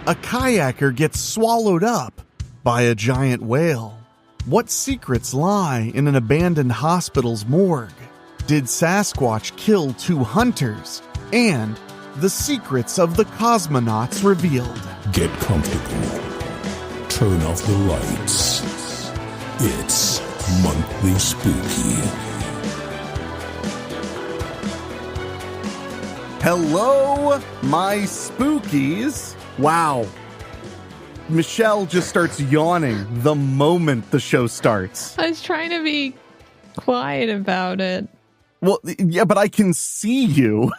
A kayaker gets swallowed up by a giant whale. What secrets lie in an abandoned hospital's morgue? Did Sasquatch kill 2 hunters? And the secrets of the cosmonauts revealed. Get comfortable. Turn off the lights. It's Monthly Spooky. Hello, my spookies. Wow. Michelle just starts yawning the moment the show starts. I was trying to be quiet about it. Well, yeah, but I can see you.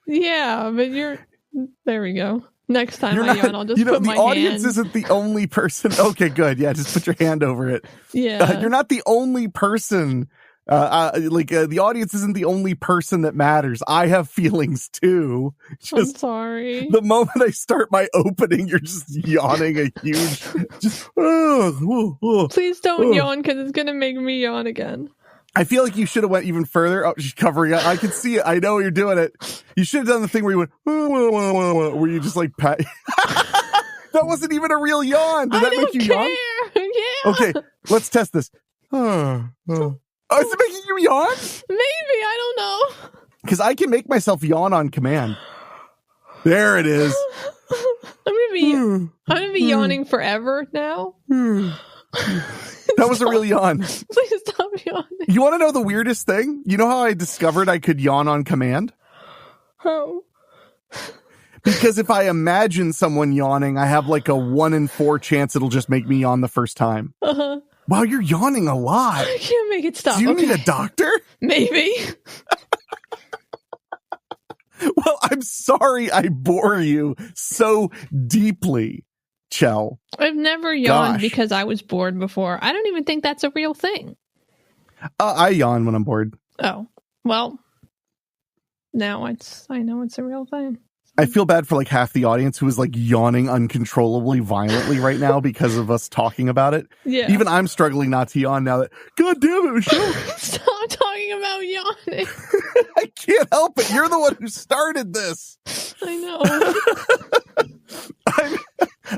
Yeah, but there we go. Next time I yawn, I'll just put my hand. The audience isn't the only person. Okay, good. Yeah, just put your hand over it. Yeah. You're not the only person. The audience isn't the only person that matters. I have feelings too. I'm sorry. The moment I start my opening, you're just yawning a huge. Please don't yawn, because it's gonna make me yawn again. I feel like you should have went even further. Oh, she's covering it. I can see it. I know you're doing it. You should have done the thing where you went, where you just like pat. That wasn't even a real yawn. Did that make you yawn? Yeah. Okay, let's test this. Oh, is it making you yawn? Maybe, I don't know. Because I can make myself yawn on command. There it is. I'm gonna be yawning forever now. That was a real yawn. Please stop yawning. You want to know the weirdest thing? You know how I discovered I could yawn on command? How? Because if I imagine someone yawning, I have like a 1 in 4 chance it'll just make me yawn the first time. Uh-huh. Wow, you're yawning a lot. I can't make it stop. Do you need a doctor? Maybe. Well, I'm sorry I bore you so deeply, Chell. I've never yawned because I was bored before. I don't even think that's a real thing. I yawn when I'm bored. Oh, well, now I know it's a real thing. I feel bad for like half the audience who is like yawning uncontrollably violently right now because of us talking about it. Yeah. Even I'm struggling not to yawn now that, God damn it, Michelle. Stop talking about yawning. I can't help it. You're the one who started this. I know.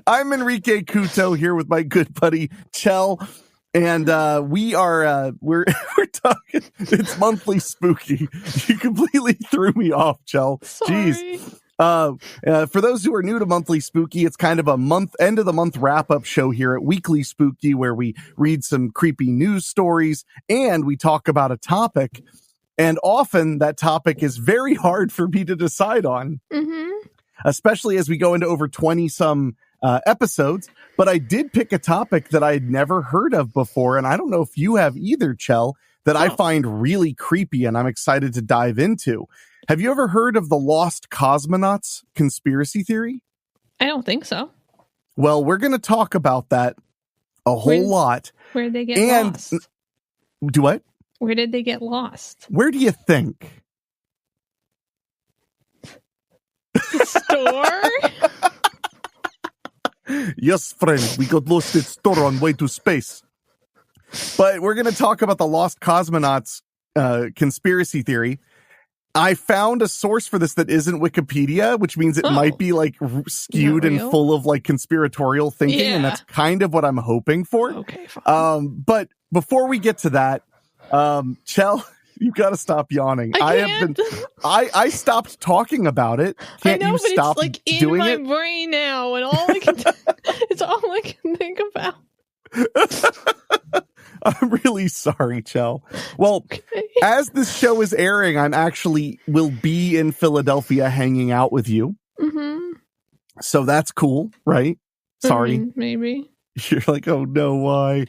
I'm Enrique Couto here with my good buddy Chell. And we're talking. It's Monthly Spooky. You completely threw me off, Chell. Sorry. Jeez. For those who are new to Monthly Spooky, it's kind of a end of the month wrap up show here at Weekly Spooky, where we read some creepy news stories and we talk about a topic. And often that topic is very hard for me to decide on, especially as we go into over 20 some episodes. But I did pick a topic that I had never heard of before. And I don't know if you have either, Chell, that I find really creepy and I'm excited to dive into. Have you ever heard of the lost cosmonauts conspiracy theory? I don't think so. Well, we're going to talk about that a whole lot. Where did they get lost? Do what? Where did they get lost? Where do you think? The store? Yes, friend. We got lost at store on way to space. But we're going to talk about the lost cosmonauts conspiracy theory. I found a source for this that isn't Wikipedia, which means it might be like skewed and full of like conspiratorial thinking. Yeah. And that's kind of what I'm hoping for. Okay, fine. But before we get to that, Chell, you got to stop yawning. I stopped talking about it. Can't I know, you but stop it's like doing in it? my brain now, and all I can it's all I can think about. I'm really sorry, Chell. Well, as this show is airing, will be in Philadelphia hanging out with you. Mm-hmm. So that's cool, right? Sorry. Maybe. You're like, oh no, why?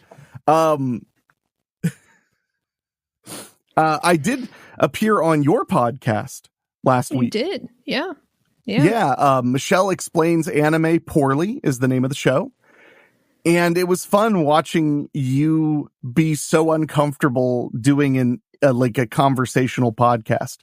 I did appear on your podcast last week. You did, yeah. Michelle Explains Anime Poorly is the name of the show. And it was fun watching you be so uncomfortable doing a conversational podcast.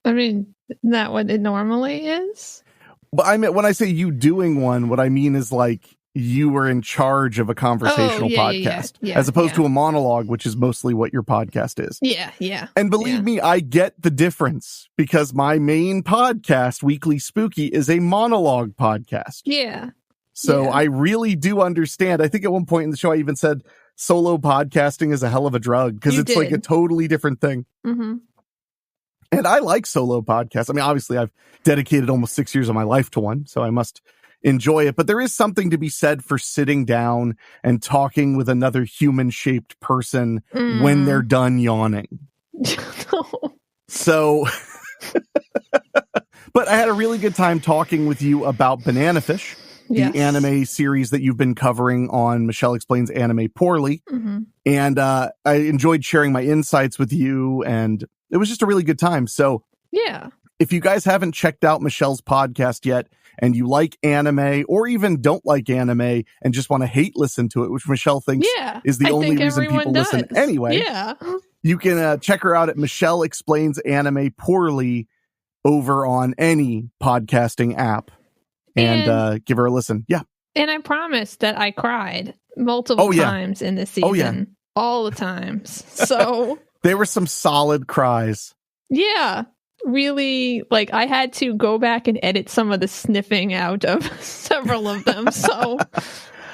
I mean, isn't that what it normally is? But I mean, when I say you doing one, what I mean is like you were in charge of a conversational podcast as opposed to a monologue, which is mostly what your podcast is. Yeah. And believe me, I get the difference because my main podcast, Weekly Spooky, is a monologue podcast. Yeah. So I really do understand. I think at one point in the show, I even said solo podcasting is a hell of a drug because it's like a totally different thing. Mm-hmm. And I like solo podcasts. I mean, obviously, I've dedicated almost 6 years of my life to one, so I must enjoy it. But there is something to be said for sitting down and talking with another human-shaped person when they're done yawning. So, but I had a really good time talking with you about Banana Fish, the anime series that you've been covering on Michelle Explains Anime Poorly. Mm-hmm. And I enjoyed sharing my insights with you, and it was just a really good time. So if you guys haven't checked out Michelle's podcast yet, and you like anime or even don't like anime and just want to hate listen to it, which Michelle thinks is the only reason people listen anyway, you can check her out at Michelle Explains Anime Poorly over on any podcasting app and give her a listen. Yeah. And I promise that I cried multiple times in this season. All the times. So there were some solid cries. Yeah. Really, like, I had to go back and edit some of the sniffing out of several of them. So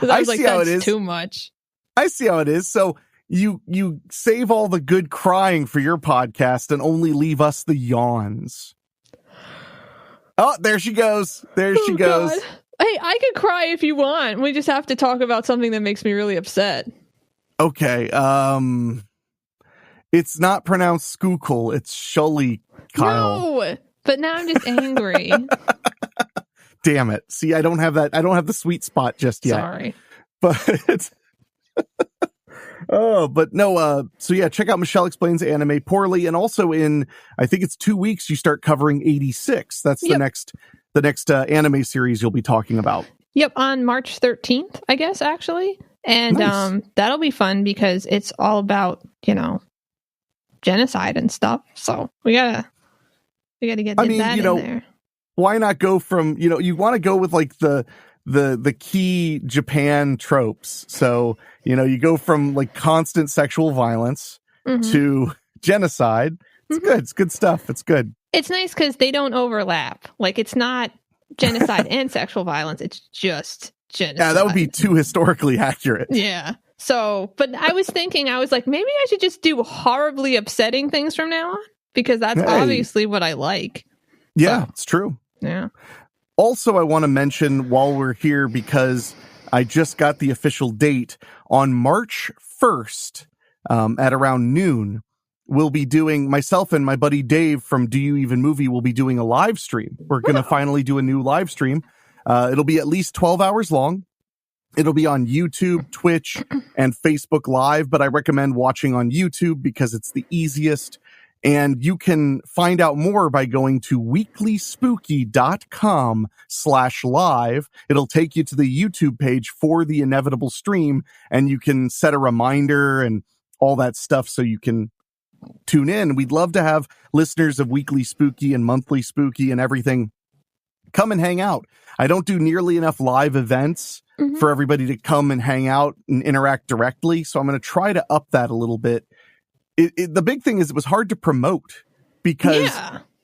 I was like, that's too much. I see how it is. So you save all the good crying for your podcast and only leave us the yawns. Oh, there she goes. There she goes. God. Hey, I could cry if you want. We just have to talk about something that makes me really upset. Okay. It's not pronounced Skookle. It's Shully, Kyle. No, but now I'm just angry. Damn it. See, I don't have that. I don't have the sweet spot just yet. Sorry. But but no, so yeah, check out Michelle Explains Anime Poorly. And also in, I think it's 2 weeks, you start covering 86. That's the next anime series you'll be talking about. Yep. On March 13th, I guess, actually. And nice. That'll be fun because it's all about, genocide and stuff. So we gotta get that in there. Why not go from, you want to go with like the key Japan tropes. So, you go from like constant sexual violence to genocide. It's good. It's good stuff. It's good. It's nice because they don't overlap. Like, it's not genocide and sexual violence. It's just genocide. Yeah, that would be too historically accurate. Yeah. So, but I was thinking, maybe I should just do horribly upsetting things from now on because that's obviously what I like. Yeah, it's true. Yeah. Also, I want to mention while we're here, because I just got the official date on March 1st at around noon, we'll be doing, myself and my buddy Dave from Do You Even Movie will be doing a live stream. We're going to finally do a new live stream. It'll be at least 12 hours long. It'll be on YouTube, Twitch, and Facebook Live, but I recommend watching on YouTube because it's the easiest. And you can find out more by going to weeklyspooky.com/live. It'll take you to the YouTube page for the inevitable stream, and you can set a reminder and all that stuff so you can tune in. We'd love to have listeners of Weekly Spooky and Monthly Spooky and everything come and hang out. I don't do nearly enough live events for everybody to come and hang out and interact directly, so I'm going to try to up that a little bit. The big thing is it was hard to promote because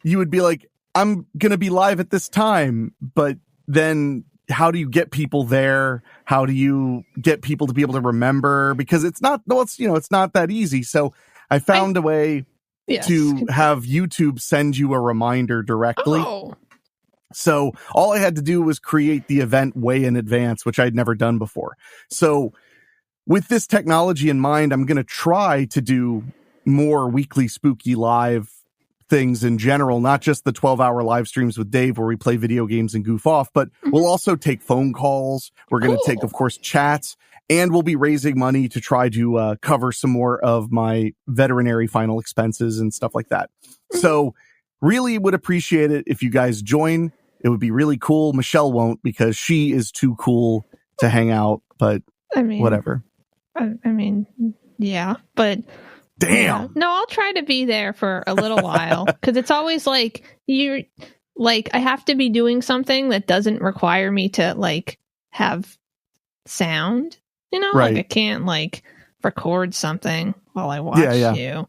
you would be like, I'm going to be live at this time, but then how do you get people there? How do you get people to be able to remember? Because it's not that easy. So I found a way to have YouTube send you a reminder directly. Oh. So all I had to do was create the event way in advance, which I'd never done before. So with this technology in mind, I'm going to try to do more Weekly Spooky live things in general, not just the 12-hour live streams with Dave where we play video games and goof off, but we'll also take phone calls. We're going to take, of course, chats, and we'll be raising money to try to cover some more of my veterinary final expenses and stuff like that. So really would appreciate it if you guys join. It would be really cool. Michelle won't because she is too cool to hang out, but whatever. Yeah, but damn. Yeah. No, I'll try to be there for a little while because it's always like I have to be doing something that doesn't require me to like have sound, Right. like I can't like record something while I watch you.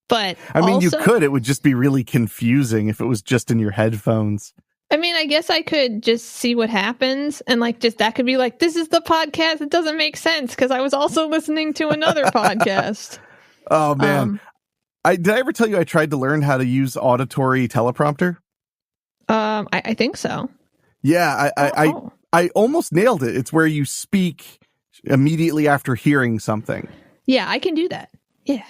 But I mean, also, you could. It would just be really confusing if it was just in your headphones. I mean, I guess I could just see what happens and like just that could be like, this is the podcast. It doesn't make sense because I was also listening to another podcast. Oh, man. Did I ever tell you I tried to learn how to use auditory teleprompter? I think so. Yeah, I almost nailed it. It's where you speak immediately after hearing something. Yeah, I can do that. Yeah.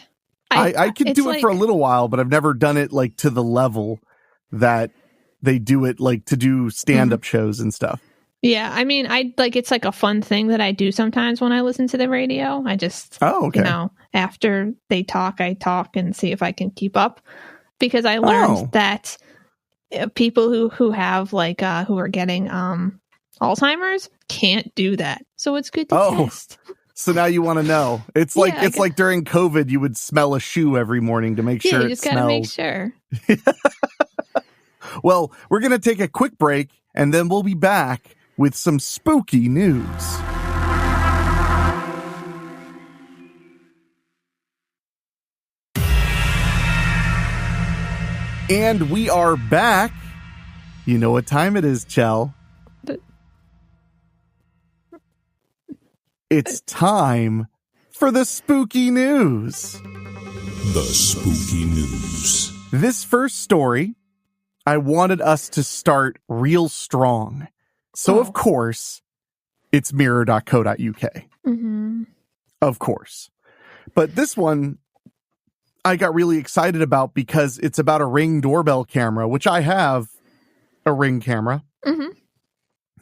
I can do it for a little while, but I've never done it like to the level that they do it like to do stand-up shows and stuff. Yeah, I mean, it's like a fun thing that I do sometimes when I listen to the radio. I just, after they talk, I talk and see if I can keep up because I learned that people who have like who are getting Alzheimer's can't do that. So it's good to test. So now you want to know. It's like like during COVID, you would smell a shoe every morning to make sure it smells. Yeah, you just got to make sure. Well, we're going to take a quick break, and then we'll be back with some spooky news. And we are back. You know what time it is, Chell. It's time for the spooky news. The spooky news. This first story, I wanted us to start real strong. So, of course, it's mirror.co.uk. Mm-hmm. Of course. But this one, I got really excited about because it's about a Ring doorbell camera, which I have a Ring camera. Mm-hmm.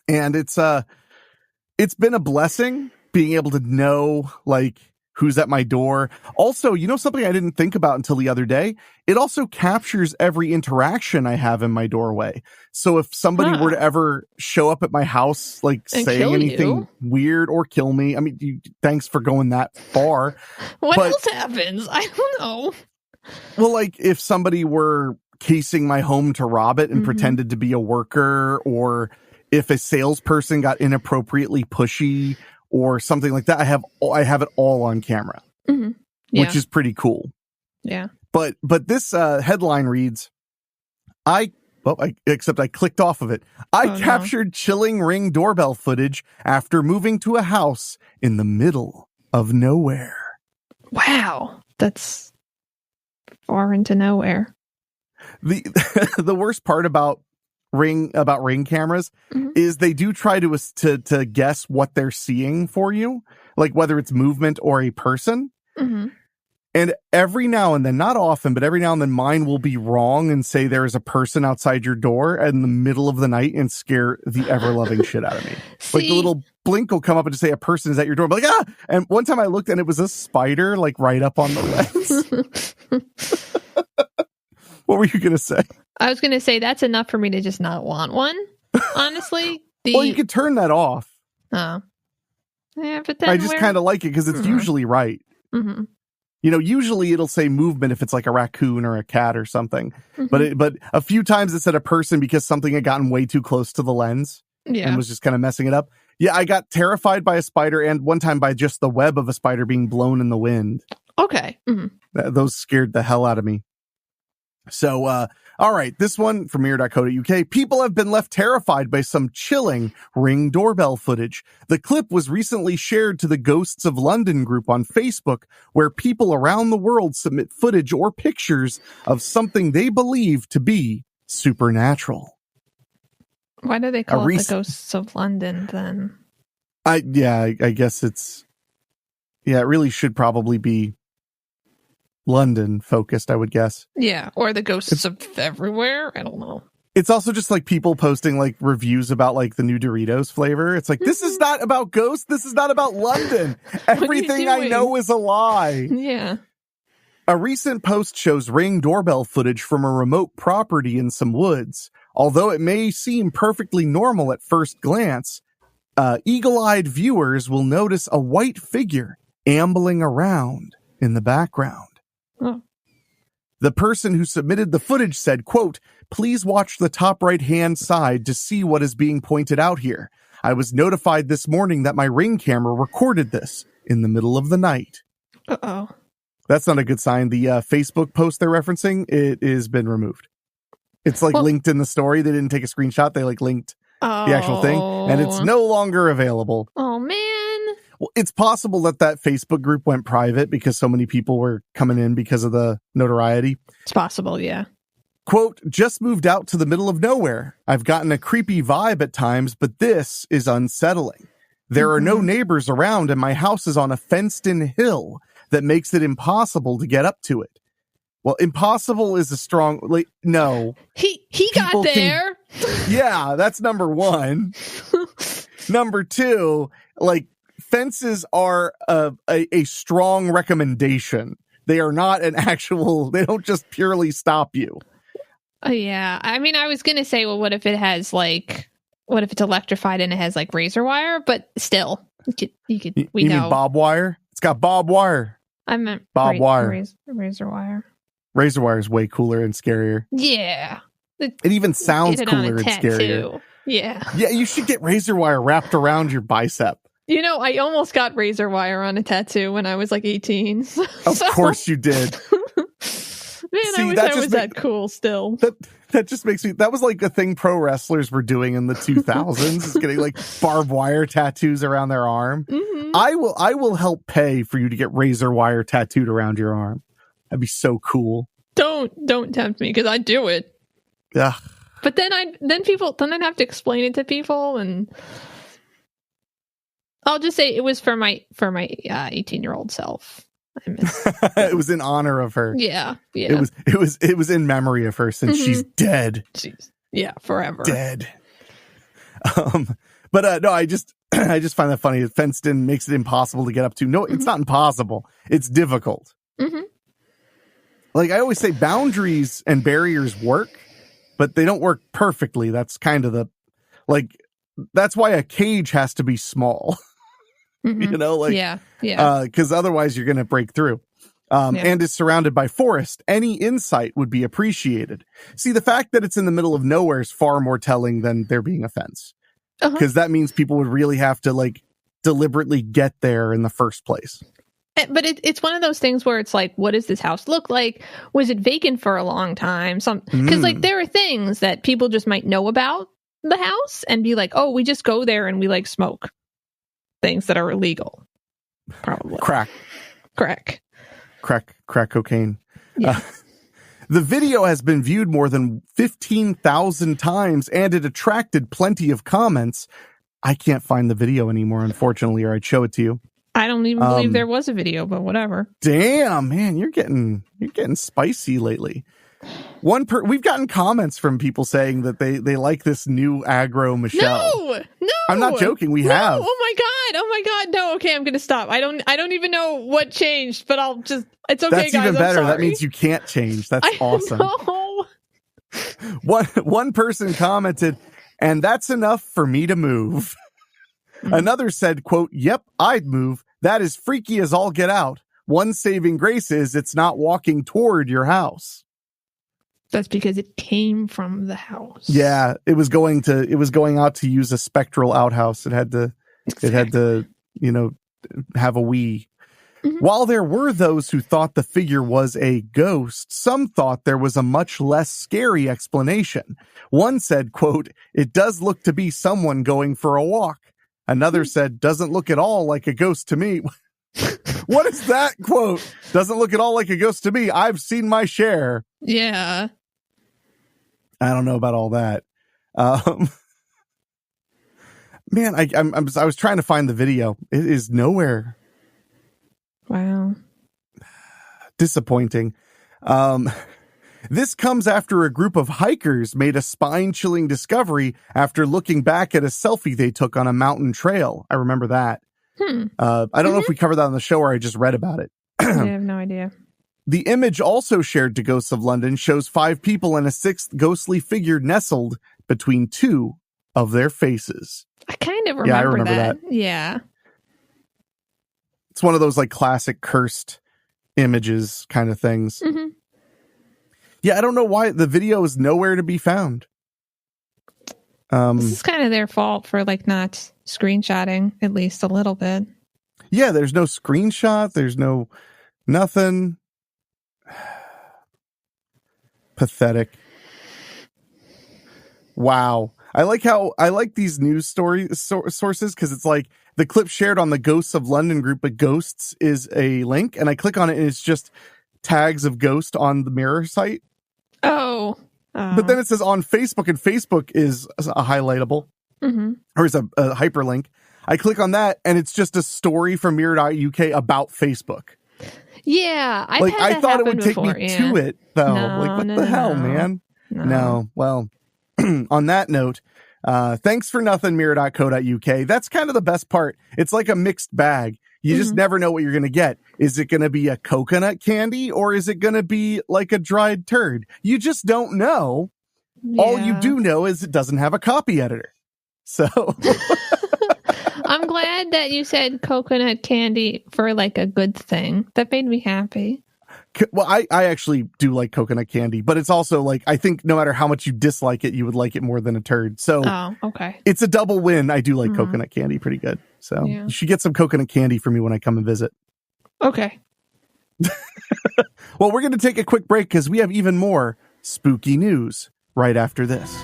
And it's been a blessing being able to know, like, who's at my door. Also, something I didn't think about until the other day? It also captures every interaction I have in my doorway. So if somebody were to ever show up at my house, like and saying anything weird or kill me, I mean, thanks for going that far. What else happens? I don't know. Well, like if somebody were casing my home to rob it and pretended to be a worker, or if a salesperson got inappropriately pushy, or something like that, I have it all on camera, which is pretty cool. Yeah. But this headline reads, except I clicked off of it. I captured chilling Ring doorbell footage after moving to a house in the middle of nowhere. Wow, that's far into nowhere. The worst part about Ring cameras is they do try to guess what they're seeing for you, like whether it's movement or a person. And every now and then, not often, but every now and then mine will be wrong and say there is a person outside your door in the middle of the night and scare the ever-loving shit out of me. Like the little blink will come up and just say a person is at your door. I'm like, ah! And one time I looked and it was a spider like right up on the lens. What were you going to say? I was going to say that's enough for me to just not want one, honestly. Well, you could turn that off. Oh. Yeah, but then I just kind of like it because it's usually right. Usually it'll say movement if it's like a raccoon or a cat or something. But a few times it said a person because something had gotten way too close to the lens and was just kind of messing it up. Yeah, I got terrified by a spider and one time by just the web of a spider being blown in the wind. Okay. Those scared the hell out of me. So, all right, this one from mirror.co.uk. People have been left terrified by some chilling Ring doorbell footage. The clip was recently shared to the Ghosts of London group on Facebook, where people around the world submit footage or pictures of something they believe to be supernatural. Why do they call it the Ghosts of London then? I guess it really should probably be London focused, I would guess. Yeah, or the ghosts of everywhere. I don't know. It's also just like people posting like reviews about like the new Doritos flavor. It's like, this is not about ghosts. This is not about London. Everything I know is a lie. Yeah. A recent post shows Ring doorbell footage from a remote property in some woods. Although it may seem perfectly normal at first glance, eagle-eyed viewers will notice a white figure ambling around in the background. Oh. The person who submitted the footage said, quote, please watch the top right-hand side to see what is being pointed out here. I was notified this morning that my Ring camera recorded this in the middle of the night. Uh-oh. That's not a good sign. The Facebook post they're referencing, it has been removed. It's linked in the story. They didn't take a screenshot. They linked the actual thing, and it's no longer available. Oh, man. Well, it's possible that Facebook group went private because so many people were coming in because of the notoriety. It's possible, yeah. Quote, just moved out to the middle of nowhere. I've gotten a creepy vibe at times, but this is unsettling. There are no neighbors around, and my house is on a fenced-in hill that makes it impossible to get up to it. Well, impossible is a strong... no. He got there. Yeah, that's number one. Number two, fences are a strong recommendation. They are not an actual... They don't just purely stop you. Yeah. I mean, I was going to say, well, what if it has what if it's electrified and it has razor wire? But still, you mean bob wire? It's got bob wire. I meant bob wire. Razor wire. Razor wire is way cooler and scarier. Yeah. It even sounds cooler and scarier. Yeah. Yeah, you should get razor wire wrapped around your bicep. I almost got razor wire on a tattoo when I was 18. Of course you did. Man, I wish I was that cool still. That just makes me... That was a thing pro wrestlers were doing in the 2000s. Is getting barbed wire tattoos around their arm. Mm-hmm. I will help pay for you to get razor wire tattooed around your arm. That'd be so cool. Don't tempt me because I'd do it. Yeah. But then I'd have to explain it to people, and I'll just say it was for my 18-year-old self. It was in honor of her. Yeah. It was in memory of her since she's dead. Yeah, forever dead. But no, I just find that funny. Fenced in makes it impossible to get up to. No, it's not impossible. It's difficult. Mm-hmm. I always say, boundaries and barriers work, but they don't work perfectly. That's kind of that's why a cage has to be small. Mm-hmm. Yeah. Because otherwise you're going to break through. And is surrounded by forest. Any insight would be appreciated. See, the fact that it's in the middle of nowhere is far more telling than there being a fence. Because that means people would really have to deliberately get there in the first place. But it's one of those things where it's what does this house look like? Was it vacant for a long time? Because there are things that people just might know about the house and be oh, we just go there and we smoke things that are illegal. Probably crack cocaine. Yeah. The video has been viewed more than 15,000 times and it attracted plenty of comments. I can't find the video anymore, unfortunately, or I'd show it to you. I don't even believe there was a video, but whatever. Damn, man, you're getting spicy lately. We've gotten comments from people saying that they like this new aggro Michelle. No, I'm not joking. We have. Oh my god, no. Okay, I'm gonna stop. I don't even know what changed, but it's okay. That's guys, even better. I'm sorry. That means you can't change. That's awesome. No. One person commented, and that's enough for me to move. Another said, quote, yep, I'd move. That is freaky as all get out. One saving grace is it's not walking toward your house. That's because it came from the house. Yeah, it was going out to use a spectral outhouse. It had to, have a wee. Mm-hmm. While there were those who thought the figure was a ghost, some thought there was a much less scary explanation. One said, quote, it does look to be someone going for a walk. Another said, doesn't look at all like a ghost to me. What is that quote? Doesn't look at all like a ghost to me. I've seen my share. Yeah. I don't know about all that. Man, I was trying to find the video. It is nowhere. Wow. Disappointing. This comes after a group of hikers made a spine-chilling discovery after looking back at a selfie they took on a mountain trail. I remember that. I don't know if we covered that on the show or I just read about it. I have no idea. The image also shared to Ghosts of London shows 5 people and a 6th ghostly figure nestled between 2 of their faces. I kind of remember, I remember that. Yeah. It's one of those classic cursed images kind of things. Mm-hmm. Yeah, I don't know why the video is nowhere to be found. This is kind of their fault for like not screenshotting at least a little bit. Yeah, there's no screenshot. There's no nothing. Pathetic. Wow. I like these news sources because it's like the clip shared on the Ghosts of London group, but Ghosts is a link, and I click on it and it's just tags of Ghost on the Mirror site. Oh. But then it says on Facebook, and Facebook is a highlightable or is a hyperlink. I click on that and it's just a story from mirror.uk about Facebook. Yeah. I thought it would take me to it though. What the hell, man? No. Well, on that note, thanks for nothing, mirror.co.uk. That's kind of the best part. It's like a mixed bag. You just never know what you're going to get. Is it going to be a coconut candy or is it going to be like a dried turd? You just don't know. Yeah. All you do know is it doesn't have a copy editor. So I'm glad that you said coconut candy for like a good thing. That made me happy. Well, I actually do like coconut candy, but it's also like, I think no matter how much you dislike it, you would like it more than a turd. So okay. It's a double win. I do like coconut candy pretty good. So you should get some coconut candy for me when I come and visit. Okay. Well, we're going to take a quick break because we have even more spooky news right after this.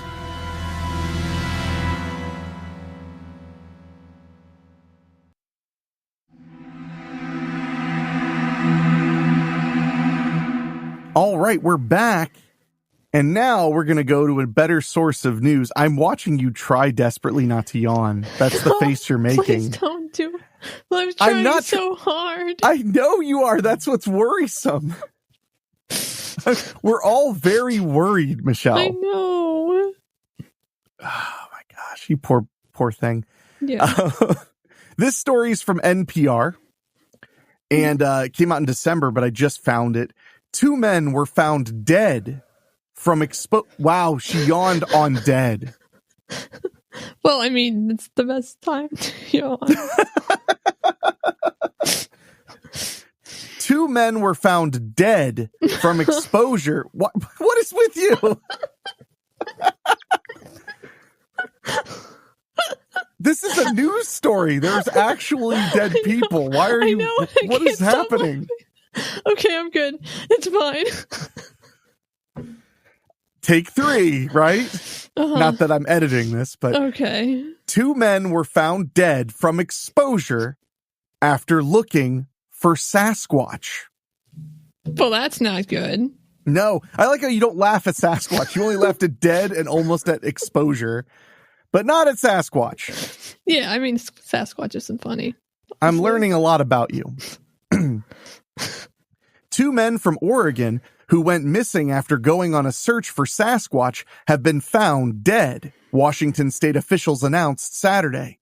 All right, we're back, and now we're going to go to a better source of news. I'm watching you try desperately not to yawn. That's the face you're making. Please don't do. I'm trying so hard. I know you are. That's what's worrisome. We're all very worried, Michelle. I know. Oh, my gosh. You poor thing. Yeah. This story is from NPR, and it came out in December, but I just found it. 2 men were found dead from Wow, she yawned on dead. Well, I mean, it's the best time to yawn. 2 men were found dead from exposure. What is with you? This is a news story. There's actually dead people. Why are you? What is happening? Okay, I'm good. It's fine. Take 3, right? Not that I'm editing this, but okay. 2 men were found dead from exposure after looking for Sasquatch. Well, that's not good. No, I like how you don't laugh at Sasquatch. You only laughed at dead and almost at exposure, but not at Sasquatch. Yeah, I mean, Sasquatch isn't funny. I'm learning a lot about you. 2 men from Oregon who went missing after going on a search for Sasquatch have been found dead, Washington state officials announced Saturday.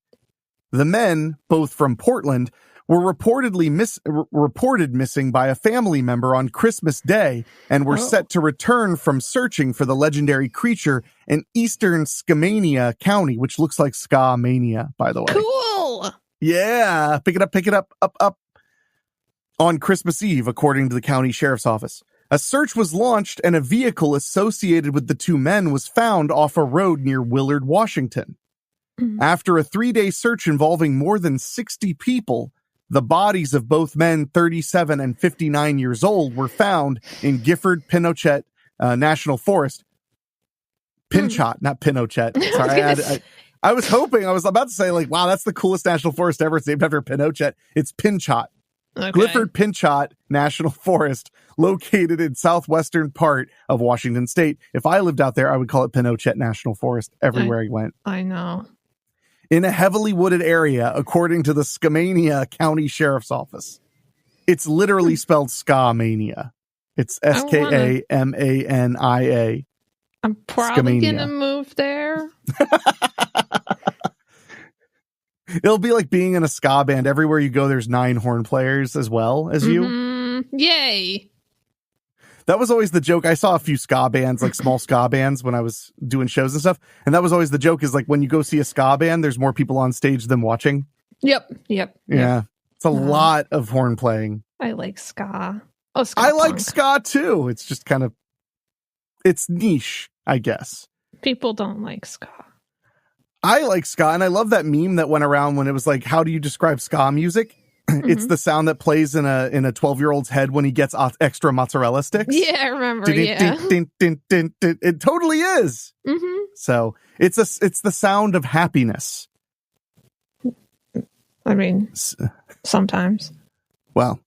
The men, both from Portland, were reported missing by a family member on Christmas Day and were set to return from searching for the legendary creature in eastern Skamania County, which looks like Ska-mania, by the way. Cool! Yeah, pick it up, up. On Christmas Eve, according to the county sheriff's office. A search was launched and a vehicle associated with the 2 men was found off a road near Willard, Washington. After a 3-day search involving more than 60 people, the bodies of both men 37 and 59 years old were found in Gifford-Pinchot National Forest. Pinchot, not Pinochet. Sorry, I was about to say, like, wow, that's the coolest national forest ever. It's named after Pinochet. It's Pinchot. Okay. Gifford-Pinchot National Forest, located in southwestern part of Washington State. If I lived out there, I would call it Pinochet National Forest everywhere I went. I know. In a heavily wooded area, according to the Skamania County Sheriff's Office. It's literally spelled Ska-mania. It's Skamania. I'm probably going to move there. It'll be like being in a ska band. Everywhere you go, there's 9 horn players as well as you. Yay. That was always the joke. I saw a few ska bands, like small ska bands, when I was doing shows and stuff. And that was always the joke, is like when you go see a ska band, there's more people on stage than watching. Yep. Yeah. It's a lot of horn playing. I like ska. Oh, ska I punk. like ska too. It's just kind of it's niche, I guess. People don't like ska. I like ska, and I love that meme that went around when it was like, how do you describe ska music? Mm-hmm. It's the sound that plays in a 12-year-old's head when he gets extra mozzarella sticks. Yeah, I remember. Yeah, it totally is. Mm-hmm. So it's the sound of happiness. I mean, sometimes. Well,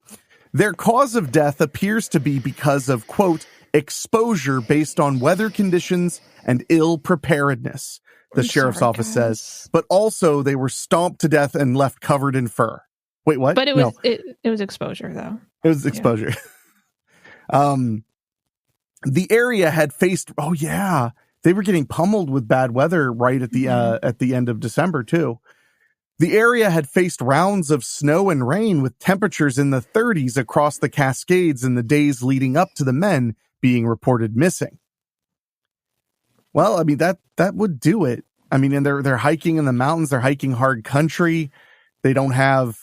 their cause of death appears to be because of, quote, exposure based on weather conditions and ill preparedness, the sheriff's office says. But also they were stomped to death and left covered in fur. Wait, what? But it was exposure, though. It was exposure. Yeah. The area had faced, they were getting pummeled with bad weather right at the end of December, too. The area had faced rounds of snow and rain with temperatures in the 30s across the Cascades in the days leading up to the men being reported missing. Well, I mean, that would do it. I mean, and they're hiking in the mountains. They're hiking hard country. They don't have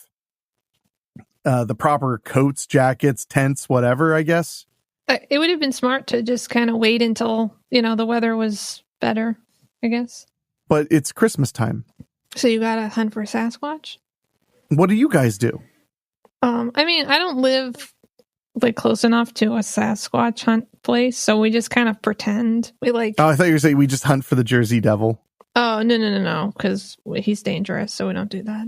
the proper coats, jackets, tents, whatever, I guess. It would have been smart to just kind of wait until, the weather was better, I guess. But it's Christmas time. So you got to hunt for Sasquatch? What do you guys do? I mean, I don't live close enough to a Sasquatch hunt place, so we just kind of pretend. Oh, I thought you were saying we just hunt for the Jersey Devil. Oh, no, because he's dangerous, so we don't do that.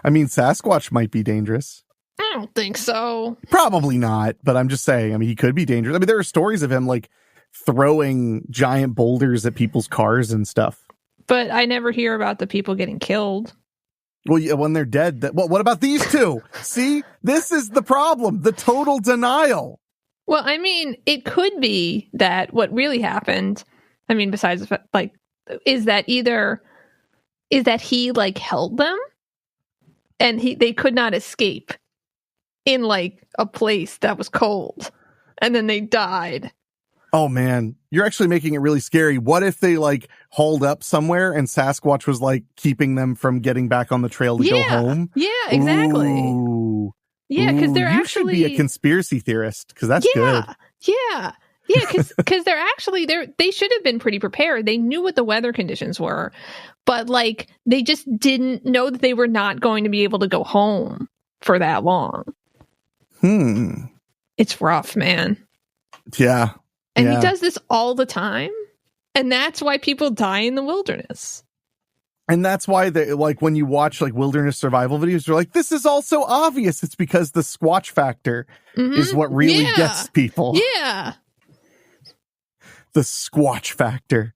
I mean, Sasquatch might be dangerous. I don't think so. Probably not, but I'm just saying, I mean, he could be dangerous. I mean, there are stories of him, throwing giant boulders at people's cars and stuff. But I never hear about the people getting killed. Well, yeah, when they're dead. What about these two? See, this is the problem. The total denial. Well, I mean, it could be that what really happened, I mean, besides, is that he, held them and they could not escape in, a place that was cold. And then they died. Oh, man, you're actually making it really scary. What if they hauled up somewhere and Sasquatch was keeping them from getting back on the trail to go home? Yeah, exactly. Ooh. Yeah, because they're you actually... should be a conspiracy theorist because that's good. Yeah, because they should have been pretty prepared. They knew what the weather conditions were, but they just didn't know that they were not going to be able to go home for that long. It's rough, man. Yeah. And he does this all the time. And that's why people die in the wilderness. And that's why when you watch wilderness survival videos, you're like, this is all so obvious. It's because the Squatch factor is what really gets people. Yeah. The Squatch factor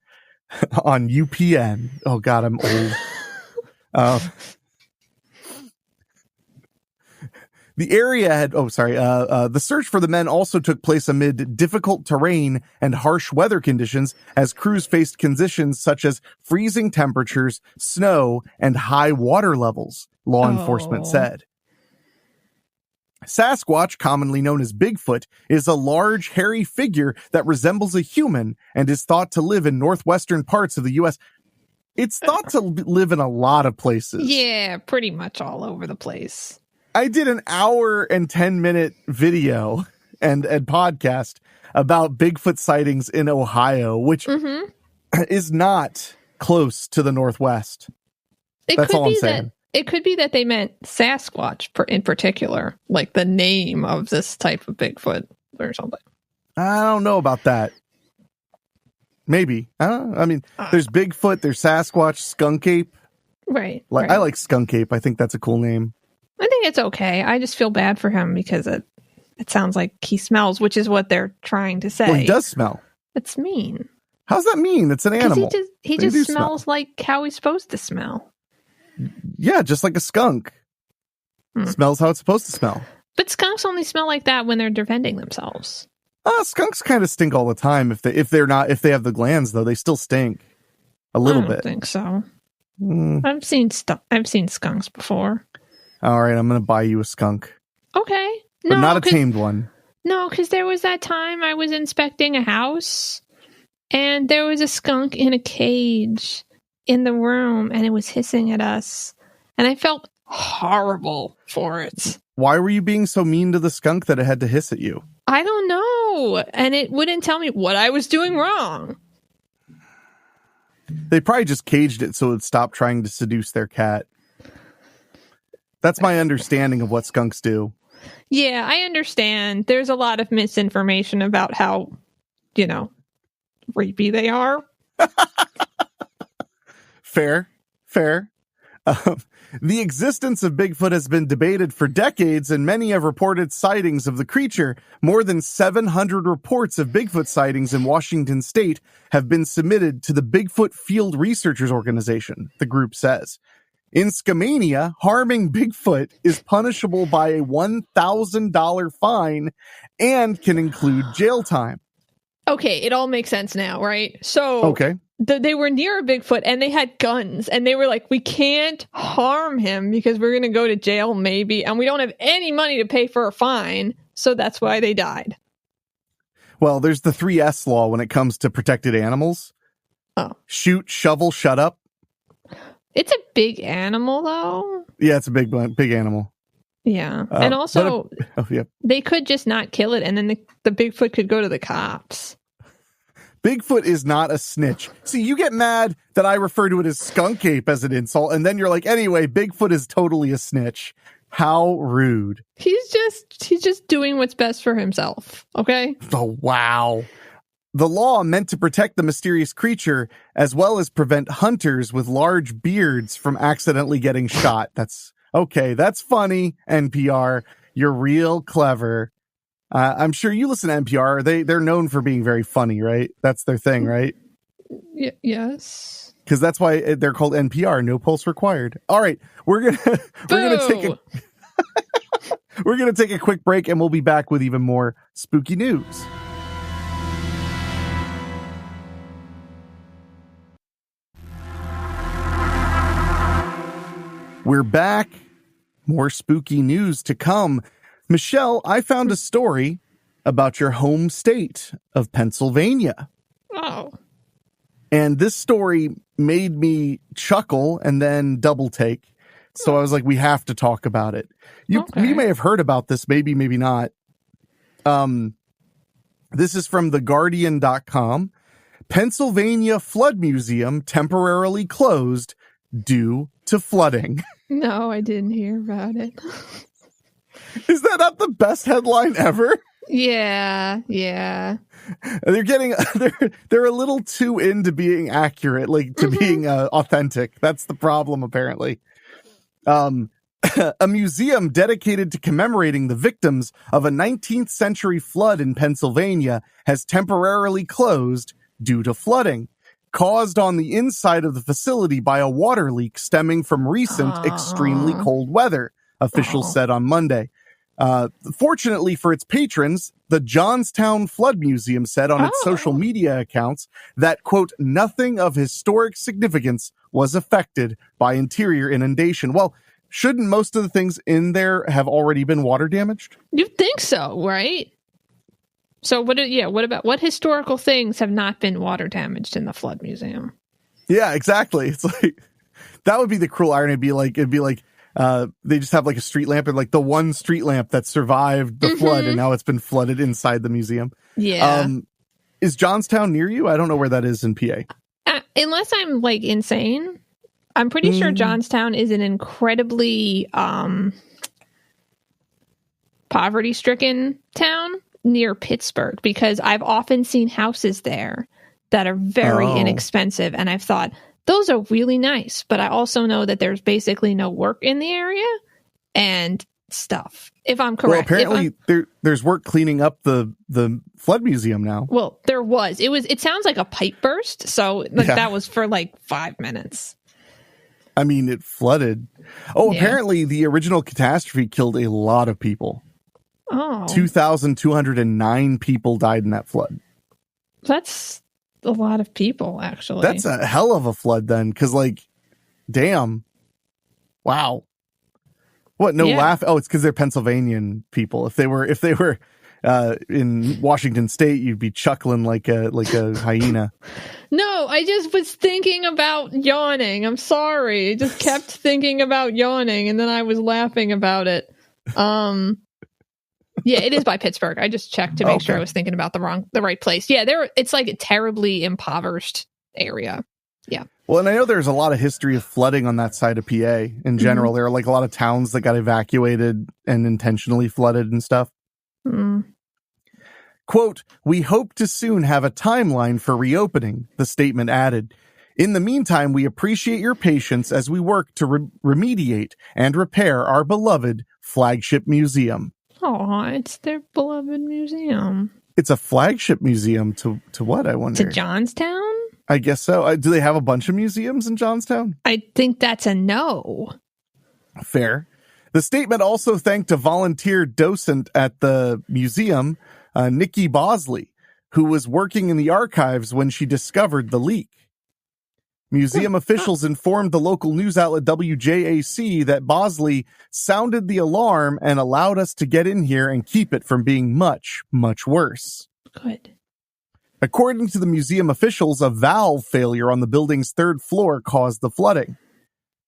on UPN. Oh God, I'm old. The area had, the search for the men also took place amid difficult terrain and harsh weather conditions as crews faced conditions such as freezing temperatures, snow, and high water levels, law enforcement said. Sasquatch, commonly known as Bigfoot, is a large, hairy figure that resembles a human and is thought to live in northwestern parts of the U.S. It's thought to live in a lot of places. Yeah, pretty much all over the place. I did an 1 and 10-minute video and podcast about Bigfoot sightings in Ohio, which is not close to the Northwest. That's all I'm saying. It could be that they meant Sasquatch in particular, like the name of this type of Bigfoot or something. I don't know about that. Maybe. I mean, there's Bigfoot, there's Sasquatch, skunk ape. Right. I like skunk ape. I think that's a cool name. I think it's okay. I just feel bad for him because it sounds like he smells, which is what they're trying to say. Well, he does smell. It's mean. How's that mean? It's an animal. He just smells like how he's supposed to smell. Yeah, just like a skunk. Smells how it's supposed to smell. But skunks only smell like that when they're defending themselves. Skunks kind of stink all the time. If they have the glands, though, they still stink a little bit. I don't think so. I've seen skunks before. All right, I'm going to buy you a skunk. Okay. But not a tamed one. No, because there was that time I was inspecting a house, and there was a skunk in a cage in the room, and it was hissing at us. And I felt horrible for it. Why were you being so mean to the skunk that it had to hiss at you? I don't know. No, and it wouldn't tell me what I was doing wrong. They probably just caged it so it would stop trying to seduce their cat. That's my understanding of what skunks do. Yeah, I understand. There's a lot of misinformation about how, rapey they are. Fair. The existence of Bigfoot has been debated for decades, and many have reported sightings of the creature. More than 700 reports of Bigfoot sightings in Washington state have been submitted to the Bigfoot Field Researchers Organization, the group says. In Skamania, harming Bigfoot is punishable by a $1,000 fine and can include jail time. Okay, it all makes sense now, right? So okay. They were near a Bigfoot and they had guns and they were like, we can't harm him because we're going to go to jail maybe. And we don't have any money to pay for a fine. So that's why they died. Well, there's the 3S law when it comes to protected animals. Oh. Shoot, shovel, shut up. It's a big animal, though. Yeah, it's a big animal. Yeah. And also, yeah. They could just not kill it and then the Bigfoot could go to the cops. Bigfoot is not a snitch. See, you get mad that I refer to it as skunk ape as an insult, and then you're like, anyway, Bigfoot is totally a snitch. How rude. He's just doing what's best for himself, okay? Oh, wow. The law meant to protect the mysterious creature as well as prevent hunters with large beards from accidentally getting shot. That's funny, NPR. You're real clever. I'm sure you listen to NPR. They're known for being very funny, right? That's their thing, right? Yes. Because that's why they're called NPR. No pulse required. All right, we're gonna take a quick break, and we'll be back with even more spooky news. We're back. More spooky news to come. Michelle, I found a story about your home state of Pennsylvania. Oh. And this story made me chuckle and then double take. So I was like, we have to talk about it. You may have heard about this, maybe not. This is from theguardian.com. Pennsylvania Flood Museum temporarily closed due to flooding. No, I didn't hear about it. Is that not the best headline ever? Yeah. They're a little too into being accurate, like to being authentic. That's the problem, apparently. A museum dedicated to commemorating the victims of a 19th century flood in Pennsylvania has temporarily closed due to flooding, caused on the inside of the facility by a water leak stemming from recent extremely cold weather, officials said on Monday. Fortunately for its patrons, the Johnstown Flood Museum said on its social media accounts that, quote, nothing of historic significance was affected by interior inundation. Well, shouldn't most of the things in there have already been water damaged? You'd think so, right? So what historical things have not been water damaged in the Flood Museum? Yeah, exactly. It's like, that would be the cruel irony. It'd be like, they just have like a street lamp and like the one street lamp that survived the flood and now it's been flooded inside the museum. Yeah. Is Johnstown near you? I don't know where that is in PA. Unless I'm like insane, I'm pretty sure Johnstown is an incredibly poverty-stricken town near Pittsburgh, because I've often seen houses there that are very inexpensive, and I've thought, those are really nice, but I also know that there's basically no work in the area and stuff, if I'm correct. Well, apparently there's work cleaning up the Flood Museum now. Well, there was. It sounds like a pipe burst, so that was for like 5 minutes. I mean, it flooded. Apparently the original catastrophe killed a lot of people. 2,209 people died in that flood. That's a lot of people, actually. That's a hell of a flood then, because like, damn. Wow. What? No laugh. Oh, it's because they're Pennsylvanian people. If they were in Washington State, you'd be chuckling like a hyena. No, I just was thinking about yawning. I'm sorry. I just kept thinking about yawning, and then I was laughing about it. Yeah, it is by Pittsburgh. I just checked to make sure I was thinking about the right place. Yeah, it's like a terribly impoverished area. Yeah. Well, and I know there's a lot of history of flooding on that side of PA in general. There are like a lot of towns that got evacuated and intentionally flooded and stuff. Quote, "We hope to soon have a timeline for reopening," the statement added. "In the meantime, we appreciate your patience as we work to remediate and repair our beloved flagship museum." Oh, it's their beloved museum. It's a flagship museum to what, I wonder? To Johnstown? I guess so. Do they have a bunch of museums in Johnstown? I think that's a no. Fair. The statement also thanked a volunteer docent at the museum, Nikki Bosley, who was working in the archives when she discovered the leak. Museum officials informed the local news outlet WJAC that Bosley sounded the alarm and allowed us to get in here and keep it from being much, much worse. Good. According to the museum officials, a valve failure on the building's third floor caused the flooding.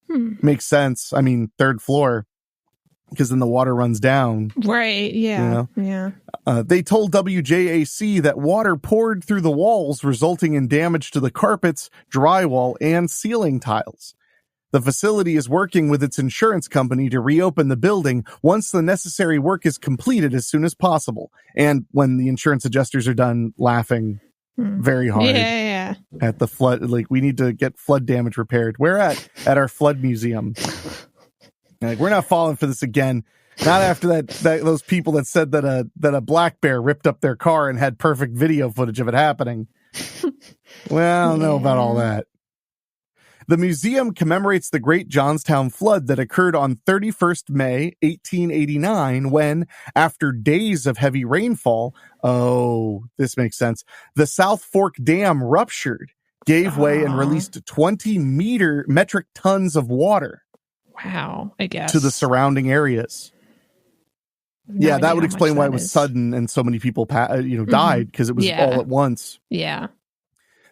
Makes sense. I mean, third floor, because then the water runs down. Right, yeah, you know? Yeah. They told WJAC that water poured through the walls, resulting in damage to the carpets, drywall, and ceiling tiles. The facility is working with its insurance company to reopen the building once the necessary work is completed as soon as possible. And when the insurance adjusters are done laughing very hard at the flood, like, we need to get flood damage repaired. Where at our flood museum? Like, we're not falling for this again. Not after that those people that said that a black bear ripped up their car and had perfect video footage of it happening. Well, I don't know about all that. The museum commemorates the Great Johnstown Flood that occurred on 31st May, 1889, when, after days of heavy rainfall, this makes sense, the South Fork Dam ruptured, gave way, and released 20 metric tons of water. Wow, I guess. To the surrounding areas. Yeah, that would explain why it was sudden and so many people died, because it was all at once. Yeah.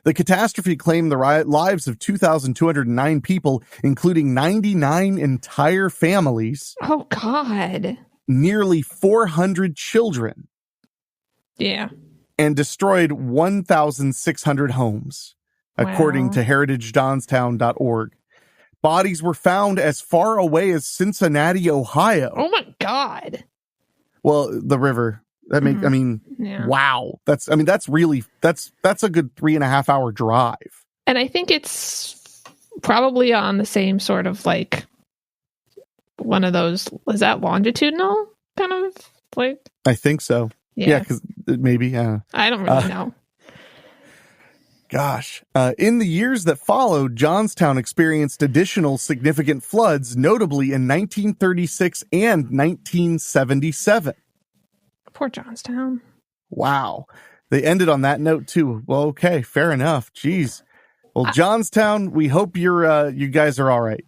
The catastrophe claimed the lives of 2,209 people, including 99 entire families. Oh, God. Nearly 400 children. Yeah. And destroyed 1,600 homes, according to heritagejohnstown.org. Bodies were found as far away as Cincinnati, Ohio. Oh, my God. Well, the river. Wow. That's a good 3.5 hour drive. And I think it's probably on the same sort of like one of those, is that longitudinal kind of like? I think so. Yeah, because maybe, yeah. I don't really know. Gosh. In the years that followed, Johnstown experienced additional significant floods, notably in 1936 and 1977. Poor Johnstown. Wow. They ended on that note too. Well, okay, fair enough. Jeez. Well, Johnstown, we hope you guys are all right.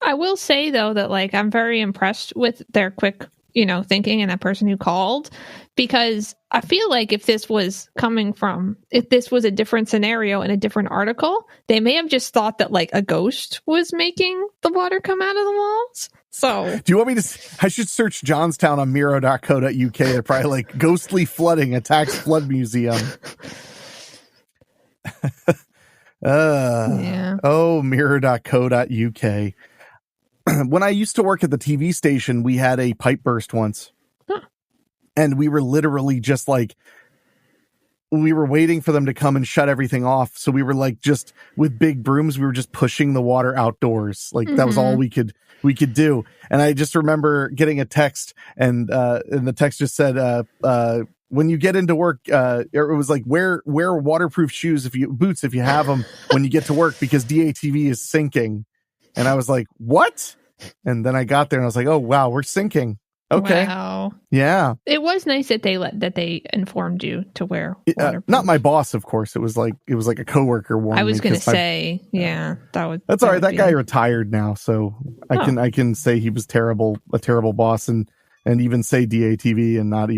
I will say though that like I'm very impressed with their quick, thinking and that person who called, because I feel like if this was a different scenario in a different article, they may have just thought that like a ghost was making the water come out of the walls. So, do you want me to? I should search Johnstown on Miro.co.uk. They're probably like ghostly flooding attacks flood museum. Oh, Mirror.co.uk. When I used to work at the TV station, we had a pipe burst once. And we were literally just like, we were waiting for them to come and shut everything off. So we were like, just with big brooms, we were just pushing the water outdoors. Like that was all we could do. And I just remember getting a text and the text just said, when you get into work, it was like, wear waterproof boots if you have them when you get to work, because DATV is sinking. And I was like, what? And then I got there and I was like, oh, wow, we're sinking. Okay. Wow. Yeah. It was nice that they informed you to wear waterproof. Not my boss, of course. It was like a coworker warned me. I was going to say, that's all right. That guy retired now, so I can say he was a terrible boss, and even say DATV and not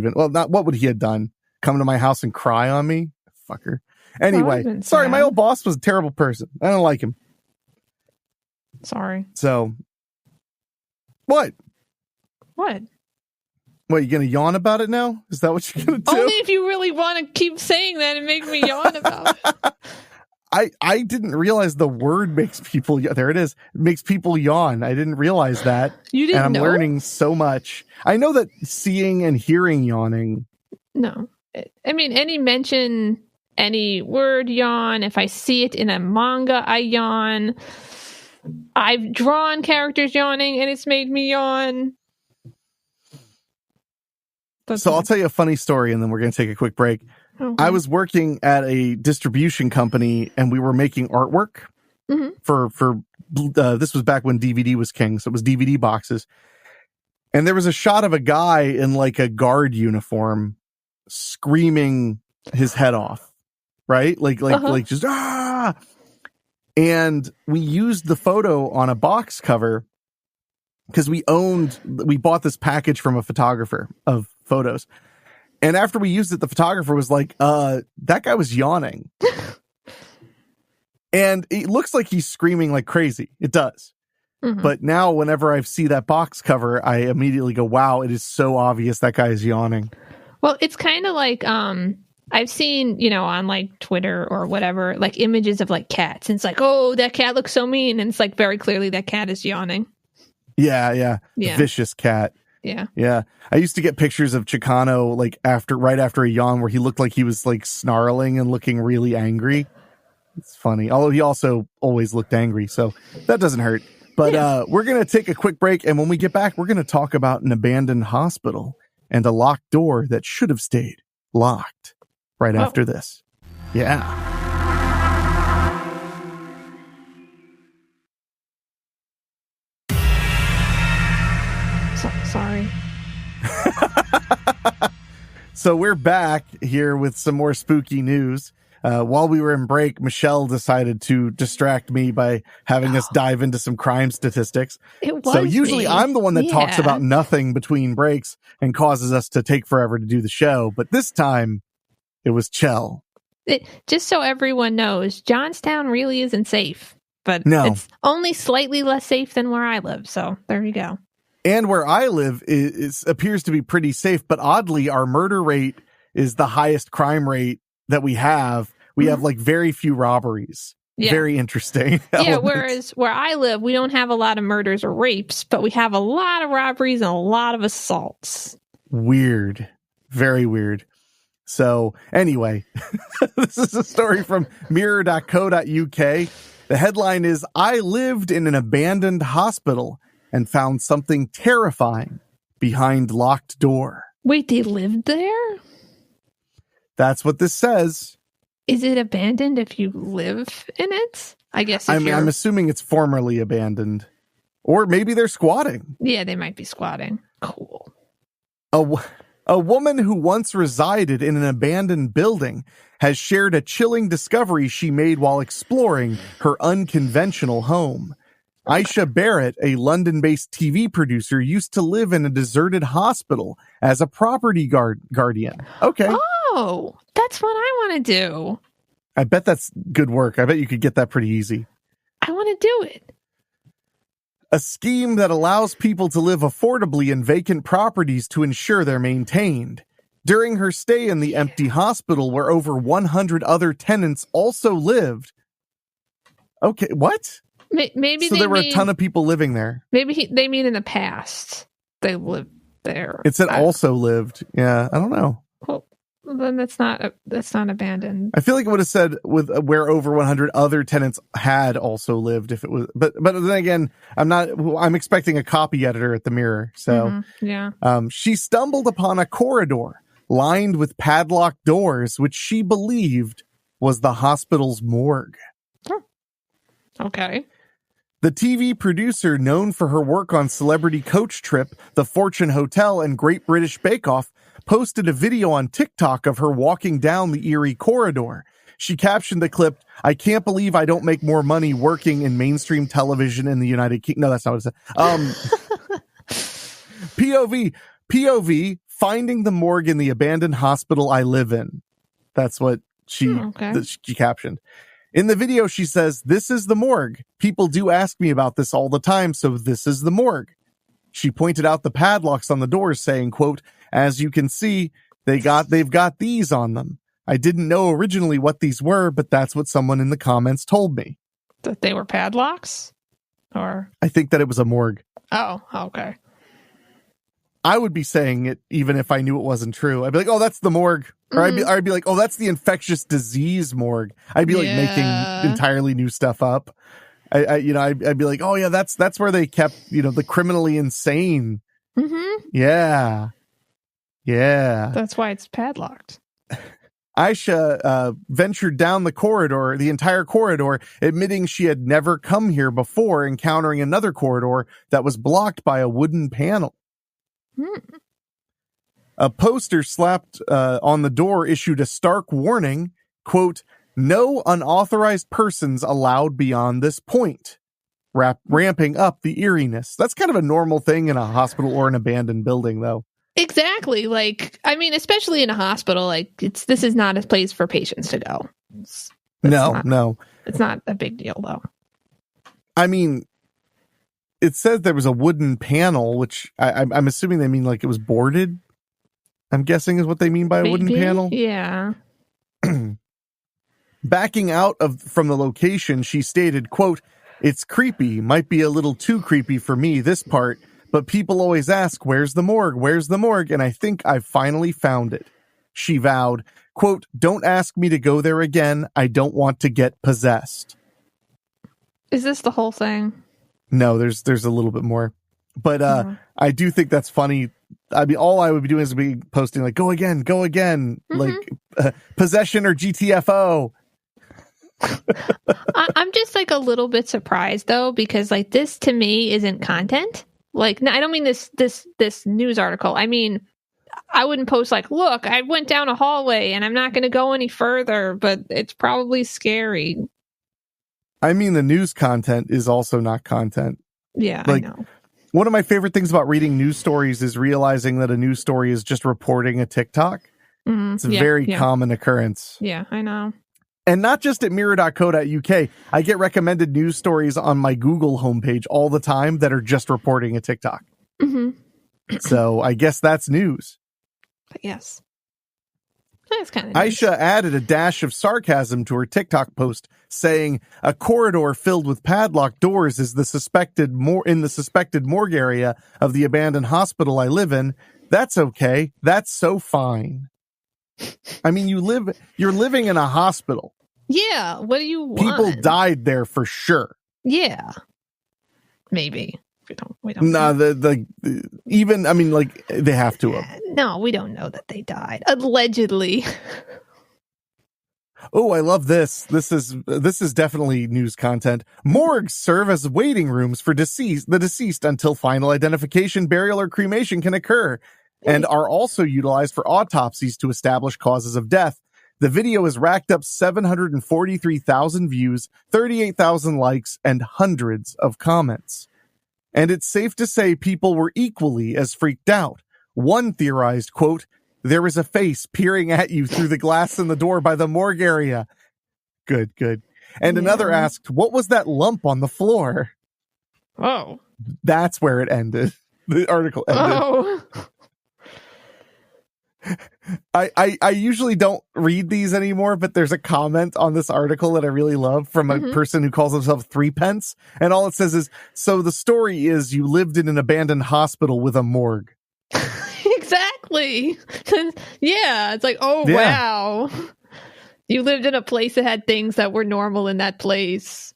what would he have done? Come to my house and cry on me? Fucker. Anyway, sorry, my old boss was a terrible person. I don't like him. Sorry. So, what? What? What, you going to yawn about it now? Is that what you're going to do? Only if you really want to keep saying that and make me yawn about it. I didn't realize the word makes people, there it is, it makes people yawn. I didn't realize that. You didn't know? And I'm learning so much. I know that seeing and hearing yawning. No. I mean, any mention, any word yawn. If I see it in a manga, I yawn. I've drawn characters yawning and it's made me yawn. So I'll tell you a funny story and then we're going to take a quick break. Okay. I was working at a distribution company and we were making artwork for this was back when DVD was king. So it was DVD boxes. And there was a shot of a guy in like a guard uniform screaming his head off, right? Like just, ah! And we used the photo on a box cover because we bought this package from a photographer of photos. And after we used it, the photographer was like, that guy was yawning. And it looks like he's screaming like crazy. It does. Mm-hmm. But now whenever I see that box cover, I immediately go, wow, it is so obvious that guy is yawning. Well, it's kind of like, I've seen, on like Twitter or whatever, like images of like cats. And it's like, oh, that cat looks so mean. And it's like very clearly that cat is yawning. Yeah. Vicious cat. Yeah. I used to get pictures of Chicano like right after a yawn where he looked like he was like snarling and looking really angry. It's funny. Although he also always looked angry. So that doesn't hurt. But we're going to take a quick break. And when we get back, we're going to talk about an abandoned hospital and a locked door that should have stayed locked right after this. Yeah. Sorry. So we're back here with some more spooky news. While we were in break, Michelle decided to distract me by having us dive into some crime statistics. So usually I'm the one that talks about nothing between breaks and causes us to take forever to do the show. But this time it was Chell. Just so everyone knows, Johnstown really isn't safe, but it's only slightly less safe than where I live. So there you go. And where I live appears to be pretty safe, but oddly, our murder rate is the highest crime rate that we have. We have like very few robberies. Yeah. Very interesting. Yeah, whereas where I live, we don't have a lot of murders or rapes, but we have a lot of robberies and a lot of assaults. Weird. Very weird. So anyway, this is a story from mirror.co.uk. The headline is, I lived in an abandoned hospital and found something terrifying behind locked door. Wait, they lived there? That's what this says. Is it abandoned if you live in it? I guess. I'm assuming it's formerly abandoned. Or maybe they're squatting. Yeah, they might be squatting. Cool. A woman who once resided in an abandoned building has shared a chilling discovery she made while exploring her unconventional home. Aisha Barrett, a London-based TV producer, used to live in a deserted hospital as a property guardian. Okay. Oh, that's what I want to do. I bet that's good work. I bet you could get that pretty easy. I want to do it. A scheme that allows people to live affordably in vacant properties to ensure they're maintained. During her stay in the empty hospital where over 100 other tenants also lived. Okay, what? Maybe so there were a ton of people living there. Maybe they mean in the past they lived there. It said also lived. Yeah, I don't know. Well, then that's not abandoned. I feel like it would have said with where over 100 other tenants had also lived if it was. But then again, I'm expecting a copy editor at the Mirror. So she stumbled upon a corridor lined with padlocked doors, which she believed was the hospital's morgue. Oh. Okay. The TV producer, known for her work on Celebrity Coach Trip, The Fortune Hotel, and Great British Bake Off, posted a video on TikTok of her walking down the eerie corridor. She captioned the clip, "I can't believe I don't make more money working in mainstream television in the United Kingdom." No, that's not what it said. POV, finding the morgue in the abandoned hospital I live in. That's what she captioned. In the video, she says, "This is the morgue. People do ask me about this all the time, so this is the morgue." She pointed out the padlocks on the doors, saying, quote, As you can see, they've got these on them. I didn't know originally what these were, but that's what someone in the comments told me. That they were padlocks? Or I think that it was a morgue. Oh, okay. I would be saying it even if I knew it wasn't true. I'd be like, oh, that's the morgue. Or I'd be like, oh, that's the infectious disease morgue. I'd be like making entirely new stuff up. I'd be like, oh yeah, that's where they kept, the criminally insane. Mm-hmm. Yeah. That's why it's padlocked. Aisha ventured down the entire corridor, admitting she had never come here before, encountering another corridor that was blocked by a wooden panel. A poster slapped on the door issued a stark warning, quote, "No unauthorized persons allowed beyond this point," ramping up the eeriness. That's kind of a normal thing in a hospital or an abandoned building, though. Exactly. Especially in a hospital, this is not a place for patients to go. No. It's not a big deal, though. I mean, it says there was a wooden panel, which I'm assuming they mean like it was boarded. I'm guessing is what they mean by a wooden panel. Yeah. Backing out from the location, she stated, quote, "It's creepy. Might be a little too creepy for me, this part. But people always ask, where's the morgue? Where's the morgue? And I think I've finally found it." She vowed, quote, "Don't ask me to go there again. I don't want to get possessed." Is this the whole thing? No, there's a little bit more. But I do think that's funny. I mean, all I would be doing is be posting like, go again, like possession or GTFO. I'm just a little bit surprised, though, because this to me isn't content. No, I don't mean this news article. I mean, I wouldn't post look, I went down a hallway and I'm not going to go any further, but it's probably scary. I mean, the news content is also not content. Yeah, I know. One of my favorite things about reading news stories is realizing that a news story is just reporting a TikTok. Mm-hmm. It's a very common occurrence. Yeah, I know. And not just at mirror.co.uk. I get recommended news stories on my Google homepage all the time that are just reporting a TikTok. Mm-hmm. So I guess that's news. Yes. That's kind of nice. Aisha added a dash of sarcasm to her TikTok post, saying, "A corridor filled with padlocked doors is in the suspected morgue area of the abandoned hospital I live in. That's okay. That's so fine." I mean, you're living in a hospital. Yeah. What do you want? People died there for sure. Yeah. Maybe. We don't. No, they have to have. No, we don't know that they died. Allegedly. Oh, I love this. This is definitely news content. Morgues serve as waiting rooms for the deceased until final identification, burial, or cremation can occur, and are also utilized for autopsies to establish causes of death. The video has racked up 743,000 views, 38,000 likes, and hundreds of comments. And it's safe to say people were equally as freaked out. One theorized, quote, "There is a face peering at you through the glass in the door by the morgue area." Good. And another asked, "What was that lump on the floor?" Oh. That's where it ended. The article ended. Oh. I usually don't read these anymore, but there's a comment on this article that I really love from a person who calls himself Threepence. And all it says is, "So the story is you lived in an abandoned hospital with a morgue." Exactly. Yeah. It's wow. You lived in a place that had things that were normal in that place.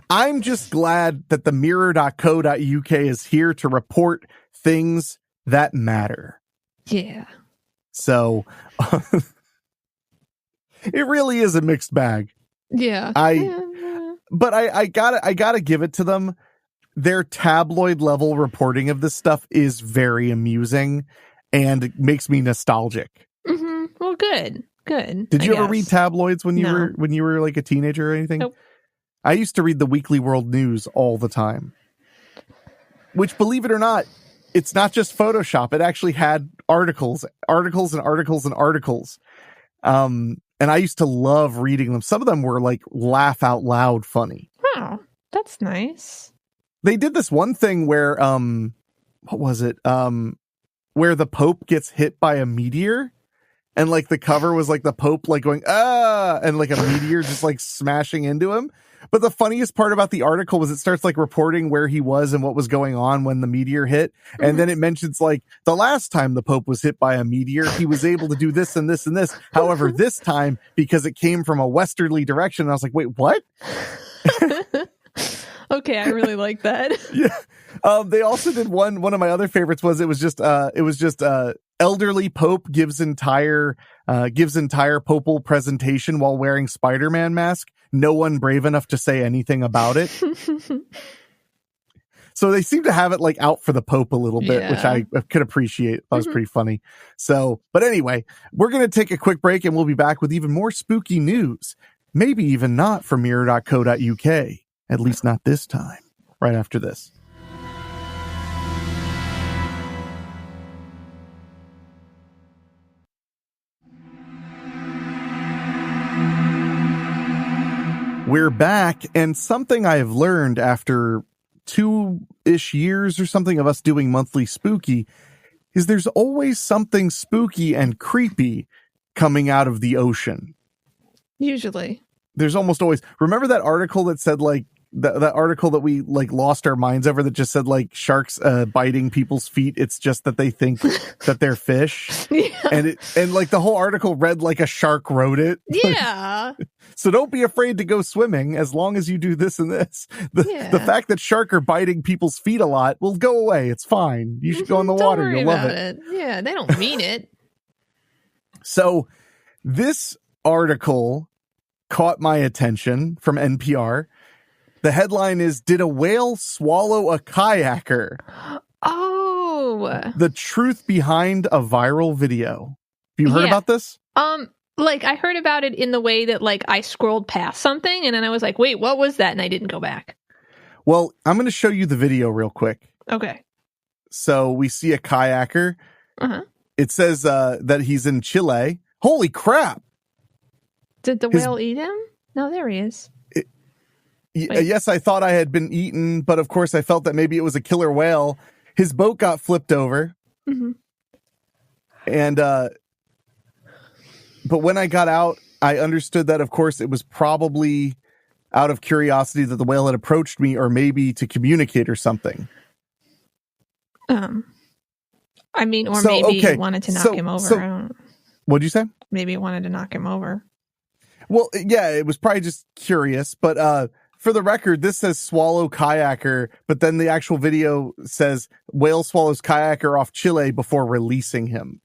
I'm just glad that the mirror.co.uk is here to report things that matter. Yeah. So it really is a mixed bag. Yeah. But I gotta give it to them. Their tabloid level reporting of this stuff is very amusing and it makes me nostalgic. Mm-hmm. Well, good. Did you ever read tabloids when you were like a teenager or anything? Nope. I used to read the Weekly World News all the time. Which, believe it or not, it's not just Photoshop. It actually had articles. And I used to love reading them. Some of them were laugh out loud funny. Oh, that's nice. They did this one thing where, what was it? where the Pope gets hit by a meteor. And like the cover was like the Pope like going, and like a meteor just like smashing into him. But the funniest part about the article was it starts like reporting where he was and what was going on when the meteor hit. And then it mentions like the last time the Pope was hit by a meteor, he was able to do this and this and this. However, this time, because it came from a westerly direction, I was like, wait, what? Okay, I really like that. Yeah. They also did one of my other favorites was it was just elderly Pope gives entire papal presentation while wearing Spider-Man mask. No one brave enough to say anything about it. So they seem to have it like out for the Pope a little bit, which I could appreciate. That was pretty funny. So, but anyway, we're going to take a quick break and we'll be back with even more spooky news. Maybe even not from mirror.co.uk. At least not this time. Right after this. We're back, and something I've learned after 2-ish years or something of us doing monthly spooky is there's always something spooky and creepy coming out of the ocean. Usually. There's almost always. Remember that article that said like that article that we like lost our minds over that just said like sharks biting people's feet? It's just that they think that they're fish. Yeah. And like the whole article read like a shark wrote it. Yeah. So don't be afraid to go swimming as long as you do this and this. The fact that sharks are biting people's feet a lot will go away. It's fine. You should go in the water. You'll love it. Yeah, they don't mean it. So this article caught my attention from NPR. The headline is, "Did a whale swallow a kayaker?" Oh. The truth behind a viral video. Have you heard about this? Like I heard about it in the way that like I scrolled past something and then I was like, wait, what was that? And I didn't go back. Well, I'm going to show you the video real quick. Okay. So we see a kayaker. It says that he's in Chile. Holy crap. Did the whale eat him? No, there he is. Yes, I thought I had been eaten, but of course I felt that maybe it was a killer whale. His boat got flipped over. And, but when I got out, I understood that, of course, it was probably out of curiosity that the whale had approached me or maybe to communicate or something. I mean, or maybe it wanted to knock him over. What'd you say? Maybe it wanted to knock him over. Well, yeah, it was probably just curious, but for the record, this says swallow kayaker, but then the actual video says whale swallows kayaker off Chile before releasing him.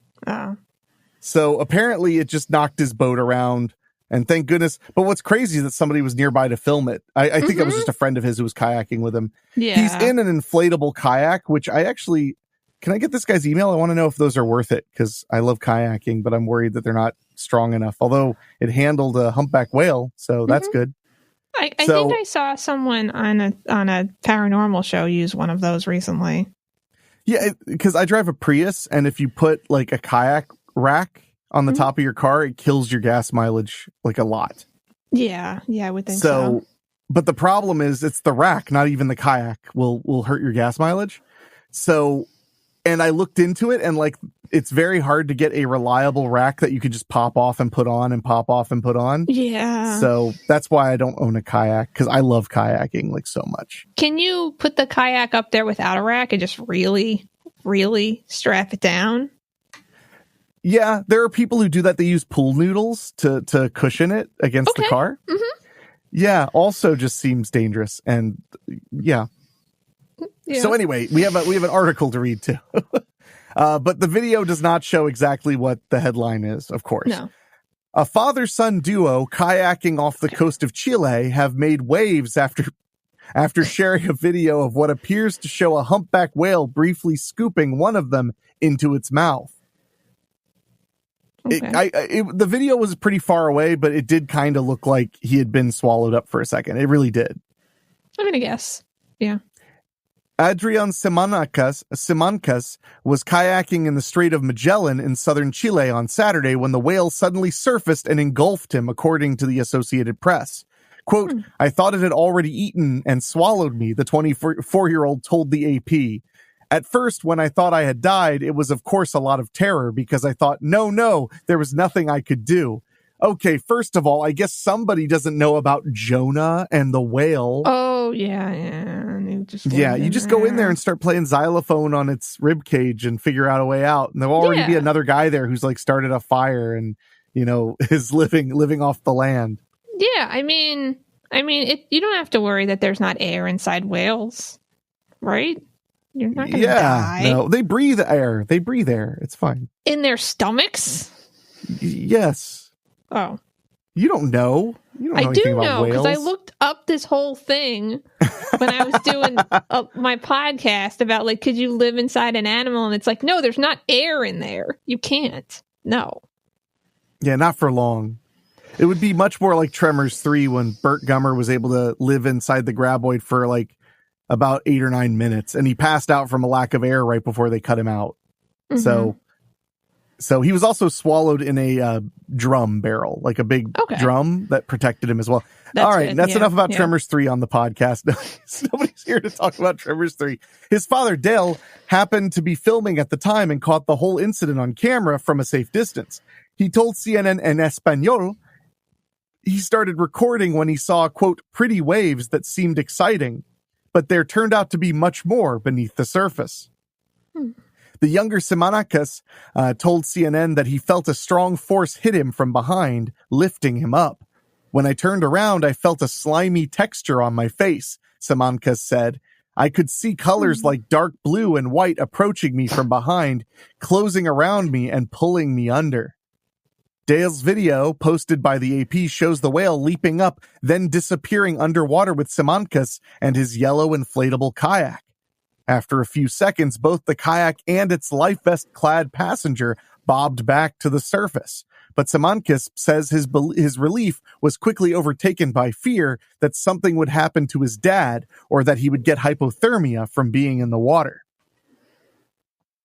So apparently it just knocked his boat around, and thank goodness. But what's crazy is that somebody was nearby to film it. I think it was just a friend of his who was kayaking with him. Yeah. He's in an inflatable kayak, which can I get this guy's email? I want to know if those are worth it, because I love kayaking, but I'm worried that they're not strong enough. Although it handled a humpback whale, so that's good. I think I saw someone on a paranormal show use one of those recently. Yeah, because I drive a Prius, and if you put like a kayak rack on the top of your car, it kills your gas mileage like a lot. Yeah, I would think so. But the problem is it's the rack, not even the kayak will hurt your gas mileage. So, and I looked into it, and like it's very hard to get a reliable rack that you could just pop off and put on and pop off and put on. Yeah. So that's why I don't own a kayak, because I love kayaking like so much. Can you put the kayak up there without a rack and just really, really strap it down? Yeah, there are people who do that. They use pool noodles to cushion it against the car. Yeah, also just seems dangerous. And yeah. So anyway, we have an article to read too. But the video does not show exactly what the headline is, of course. No. A father-son duo kayaking off the coast of Chile have made waves after sharing a video of what appears to show a humpback whale briefly scooping one of them into its mouth. The video was pretty far away, but it did kind of look like he had been swallowed up for a second. It really did. I'm going to guess. Yeah. Adrian Simancas was kayaking in the Strait of Magellan in southern Chile on Saturday when the whale suddenly surfaced and engulfed him, according to the Associated Press. Quote, "I thought it had already eaten and swallowed me," the 24-year-old told the AP. At first, when I thought I had died, it was of course a lot of terror because I thought, no, there was nothing I could do. Okay, first of all, I guess somebody doesn't know about Jonah and the whale. Oh, yeah. You just go in there and start playing xylophone on its rib cage and figure out a way out. And there'll already be another guy there who's like started a fire and, is living off the land. Yeah, I mean, you don't have to worry that there's not air inside whales, right? You're not going to die. No, they breathe air. They breathe air. It's fine. In their stomachs? Yes. Oh. You don't know. You don't know anything about whales. Because I looked up this whole thing when I was doing my podcast about, like, could you live inside an animal? And it's like, no, there's not air in there. You can't. No. Yeah, not for long. It would be much more like Tremors 3 when Burt Gummer was able to live inside the graboid for, like, about 8 or 9 minutes. And he passed out from a lack of air right before they cut him out. Mm-hmm. So he was also swallowed in a drum barrel, like a big drum that protected him as well. All right, that's enough about Tremors 3 on the podcast. Nobody's here to talk about Tremors 3. His father, Dale, happened to be filming at the time and caught the whole incident on camera from a safe distance. He told CNN en Español he started recording when he saw, quote, pretty waves that seemed exciting, but there turned out to be much more beneath the surface. The younger Simancas told CNN that he felt a strong force hit him from behind, lifting him up. When I turned around, I felt a slimy texture on my face, Simancas said. I could see colors like dark blue and white approaching me from behind, closing around me and pulling me under. Dale's video, posted by the AP, shows the whale leaping up, then disappearing underwater with Simancas and his yellow inflatable kayak. After a few seconds, both the kayak and its life vest-clad passenger bobbed back to the surface. But Simancas says his relief was quickly overtaken by fear that something would happen to his dad or that he would get hypothermia from being in the water.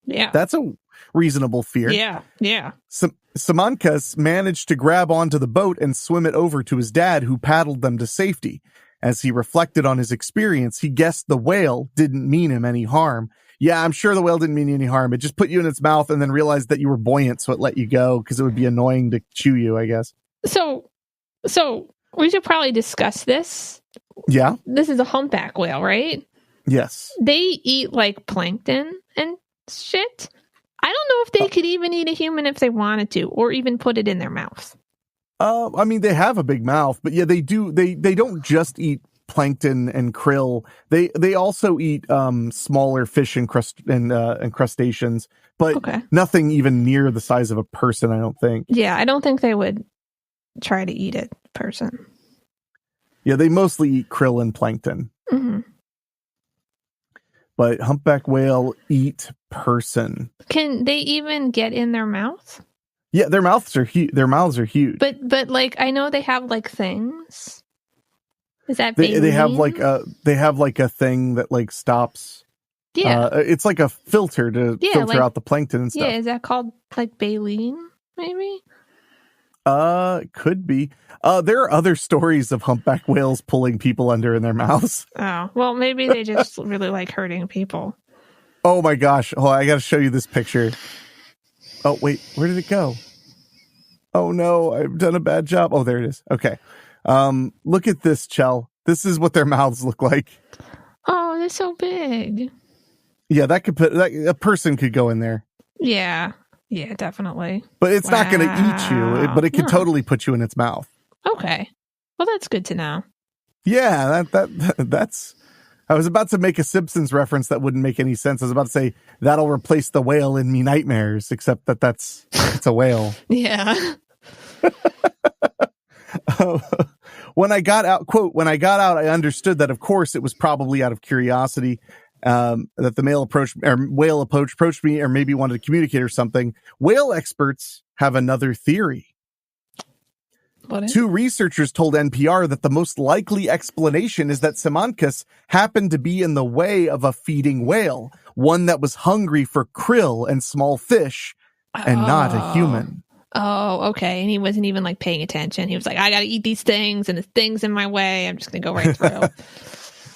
Yeah. That's a reasonable fear. Yeah. Simancas managed to grab onto the boat and swim it over to his dad, who paddled them to safety. As he reflected on his experience, he guessed the whale didn't mean him any harm. Yeah, I'm sure the whale didn't mean you any harm. It just put you in its mouth and then realized that you were buoyant, so it let you go because it would be annoying to chew you, I guess. So we should probably discuss this. Yeah. This is a humpback whale, right? Yes. They eat like plankton and shit. I don't know if they could even eat a human if they wanted to, or even put it in their mouth. I mean, they have a big mouth, but yeah, they do. They don't just eat plankton and krill. They also eat smaller fish and crustaceans, but nothing even near the size of a person, I don't think. Yeah, I don't think they would try to eat a person. Yeah, they mostly eat krill and plankton. Mm-hmm. But humpback whale eat person. Can they even get in their mouth? Yeah, their mouths are huge. But like I know they have like things. Is that they have like a thing that like stops. Yeah, it's like a filter to filter out the plankton and stuff. Yeah, is that called like baleen? Maybe. Could be. There are other stories of humpback whales pulling people under in their mouths. Oh, well, maybe they just really like hurting people. Oh my gosh! Oh, I got to show you this picture. Oh, wait, where did it go? Oh no, I've done a bad job. Oh, there it is. Okay. Look at this, Chell. This is what their mouths look like. Oh, they're so big. Yeah, a person could go in there. Yeah, definitely. But it's not going to eat you, but it could totally put you in its mouth. Okay. Well, that's good to know. Yeah, that's... I was about to make a Simpsons reference that wouldn't make any sense. I was about to say, that'll replace the whale in me nightmares, except it's a whale. Yeah. When I got out, I understood that, of course, it was probably out of curiosity that the whale approached me or maybe wanted to communicate or something. Whale experts have another theory. Two researchers told NPR that the most likely explanation is that Simancas happened to be in the way of a feeding whale, one that was hungry for krill and small fish, and not a human. Oh, okay. And he wasn't even like paying attention. He was like, I got to eat these things and the things in my way. I'm just going to go right through.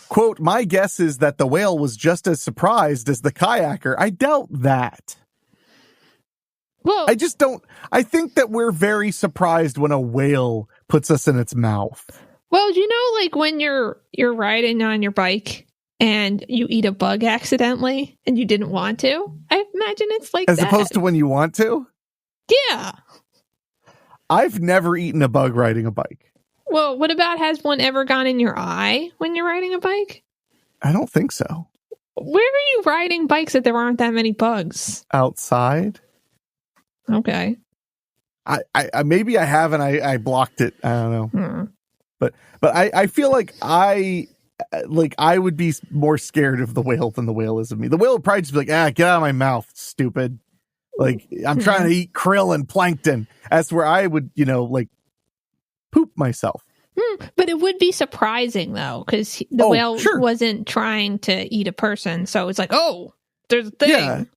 Quote, my guess is that the whale was just as surprised as the kayaker. I doubt that. Well, I think that we're very surprised when a whale puts us in its mouth. Well, like when you're riding on your bike and you eat a bug accidentally and you didn't want to, I imagine it's like As opposed to when you want to? Yeah. I've never eaten a bug riding a bike. Well, what about, has one ever gone in your eye when you're riding a bike? I don't think so. Where are you riding bikes that there aren't that many bugs? Outside. Okay. I maybe I have and I blocked it. I don't know. But I feel like I would be more scared of the whale than the whale is of me. The whale would probably just be like, get out of my mouth, stupid. Like, I'm trying to eat krill and plankton. As where I would, poop myself. But it would be surprising, though, because the whale wasn't trying to eat a person. So it's like, oh, there's a thing.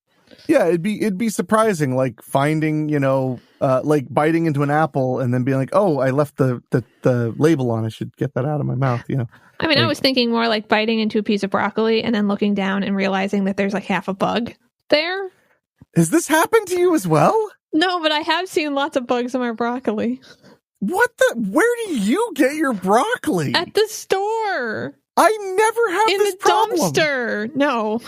Yeah, it'd be surprising, like finding, like biting into an apple and then being like, oh, I left the label on. I should get that out of my mouth, I mean, I was thinking more like biting into a piece of broccoli and then looking down and realizing that there's like half a bug there. Has this happened to you as well? No, but I have seen lots of bugs in my broccoli. Where do you get your broccoli? At the store. I never have this problem. In the dumpster. No.